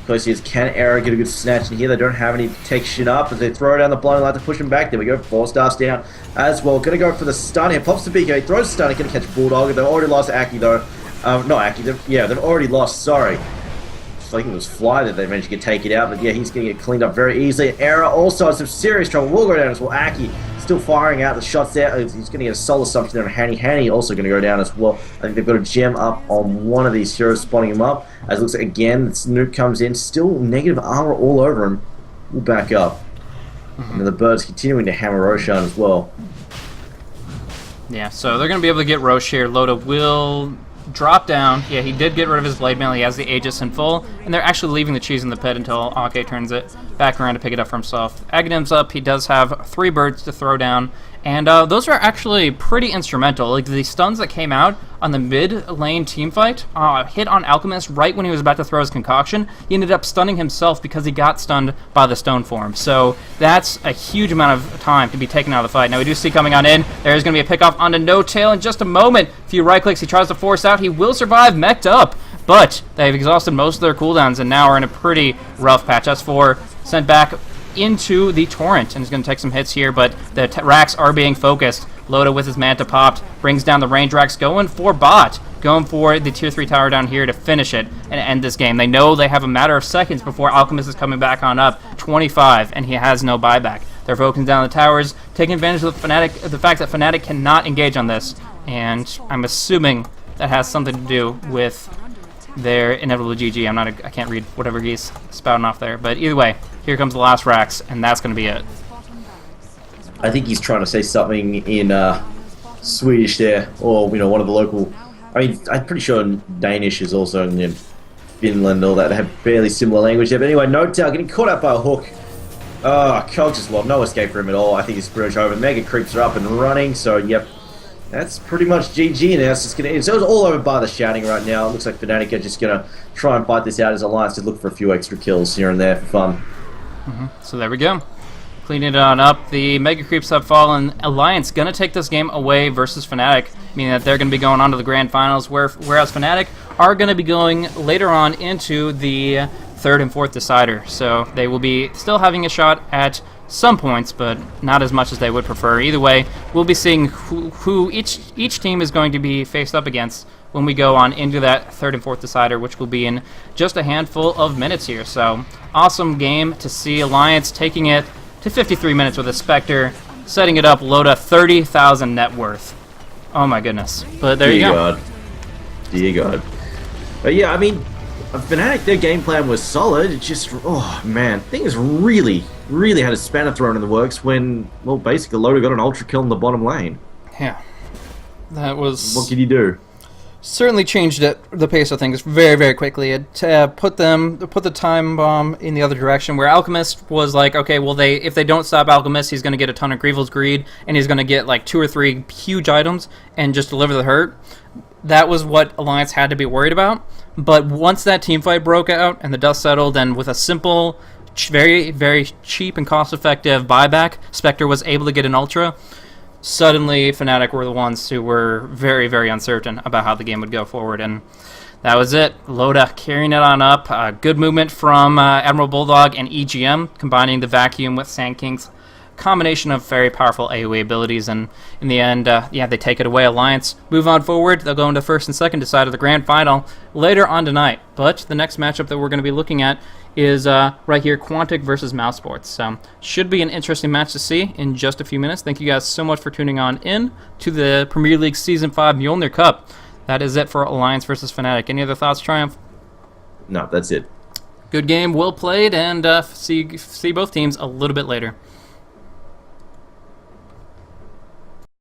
Closely is, can Era get a good snatch in here? They don't have any protection up as they throw down the blind light to push him back. There we go, 4 stars down as well. Gonna go for the stun here. Pops the BK, throws the stun, gonna catch Bulldog. They've already lost Aki though. Not Aki, they've already lost, sorry. I think it was Fly that they managed to take it out, but yeah, he's gonna get cleaned up very easily. Era also has some serious trouble. Will go down as well. Aki still firing out the shots there. He's going to get a soul assumption there on Hanny. Hanny also going to go down as well. I think they've got a gem up on one of these heroes, spawning him up. As it looks like, again, this nuke comes in. Still negative armor all over him. We'll back up. And the Bird's continuing to hammer Roshan as well. Yeah, so they're going to be able to get Roche here. Loda will drop down. Yeah, he did get rid of his blade mail. He has the Aegis in full, and they're actually leaving the cheese in the pit until Ake turns it back around to pick it up for himself. Aghanims up. He does have 3 birds to throw down, and those are actually pretty instrumental. Like the stuns that came out on the mid lane team fight hit on Alchemist right when he was about to throw his concoction. He ended up stunning himself because he got stunned by the stone form. So that's a huge amount of time to be taken out of the fight. Now we do see coming on in, there's going to be a pick off onto No Tail in just a moment. A few right clicks, he tries to force out. He will survive, mech'd up, but they've exhausted most of their cooldowns and now are in a pretty rough patch. S4 sent back into the Torrent, and he's going to take some hits here, but the racks are being focused. Loda with his Manta popped, brings down the range racks, going for bot, going for the tier 3 tower down here to finish it and end this game. They know they have a matter of seconds before Alchemist is coming back on up, 25, and he has no buyback. They're focusing down the towers, taking advantage of the fact that Fnatic cannot engage on this, and I'm assuming that has something to do with their inevitable GG. I can't read whatever he's spouting off there, but either way, here comes the last racks, and that's going to be it. I think he's trying to say something in Swedish there, or one of the local. I mean, I'm pretty sure Danish is also in Finland, all that. They have fairly similar language there. But anyway, No Tail getting caught up by a hook. Oh, Cogs is lost. No escape for him at all. I think he's pretty much over. Mega creeps are up and running. So yep, that's pretty much GG now. It's all over by the shouting right now. It looks like Fnatic are just gonna try and fight this out as Alliance to look for a few extra kills here and there for fun. So there we go. Cleaning it on up. The Mega Creeps have fallen. Alliance going to take this game away versus Fnatic, meaning that they're going to be going on to the Grand Finals, whereas Fnatic are going to be going later on into the 3rd and 4th decider. So they will be still having a shot at some points, but not as much as they would prefer. Either way, we'll be seeing who each team is going to be faced up against when we go on into that 3rd and 4th decider, which will be in just a handful of minutes here. So awesome game to see Alliance taking it to 53 minutes with a Spectre, setting it up. Loda 30,000 net worth. Oh my goodness! But there you go. Dear God. But yeah, I mean, Fnatic, their game plan was solid. It just, oh man, things really had a spanner thrown in the works when, well, basically Loda got an ultra kill in the bottom lane. Yeah, that was. What could he do? Certainly changed the pace of things very quickly. It put the time bomb in the other direction, where Alchemist was like, okay, well, if they don't stop Alchemist, he's going to get a ton of Grievel's Greed, and he's going to get like 2 or 3 huge items and just deliver the hurt. that was what Alliance had to be worried about. But once that team fight broke out and the dust settled, and with a simple, very, very cheap and cost-effective buyback, Spectre was able to get an Ultra. Suddenly, Fnatic were the ones who were very, very uncertain about how the game would go forward, and that was it. Loda carrying it on up. Good movement from Admiral Bulldog and EGM, combining the Vacuum with Sand King's combination of very powerful AoE abilities, and in the end, they take it away. Alliance move on forward. They'll go into first and second, decide of the grand final later on tonight. But the next matchup that we're going to be looking at is right here, Quantic versus Mouse Sports. So should be an interesting match to see in just a few minutes. Thank you guys so much for tuning on in to the Premier League Season 5 Mjolnir Cup. That is it for Alliance versus Fnatic. Any other thoughts, Triumph? No, that's it. Good game, well played, and see both teams a little bit later.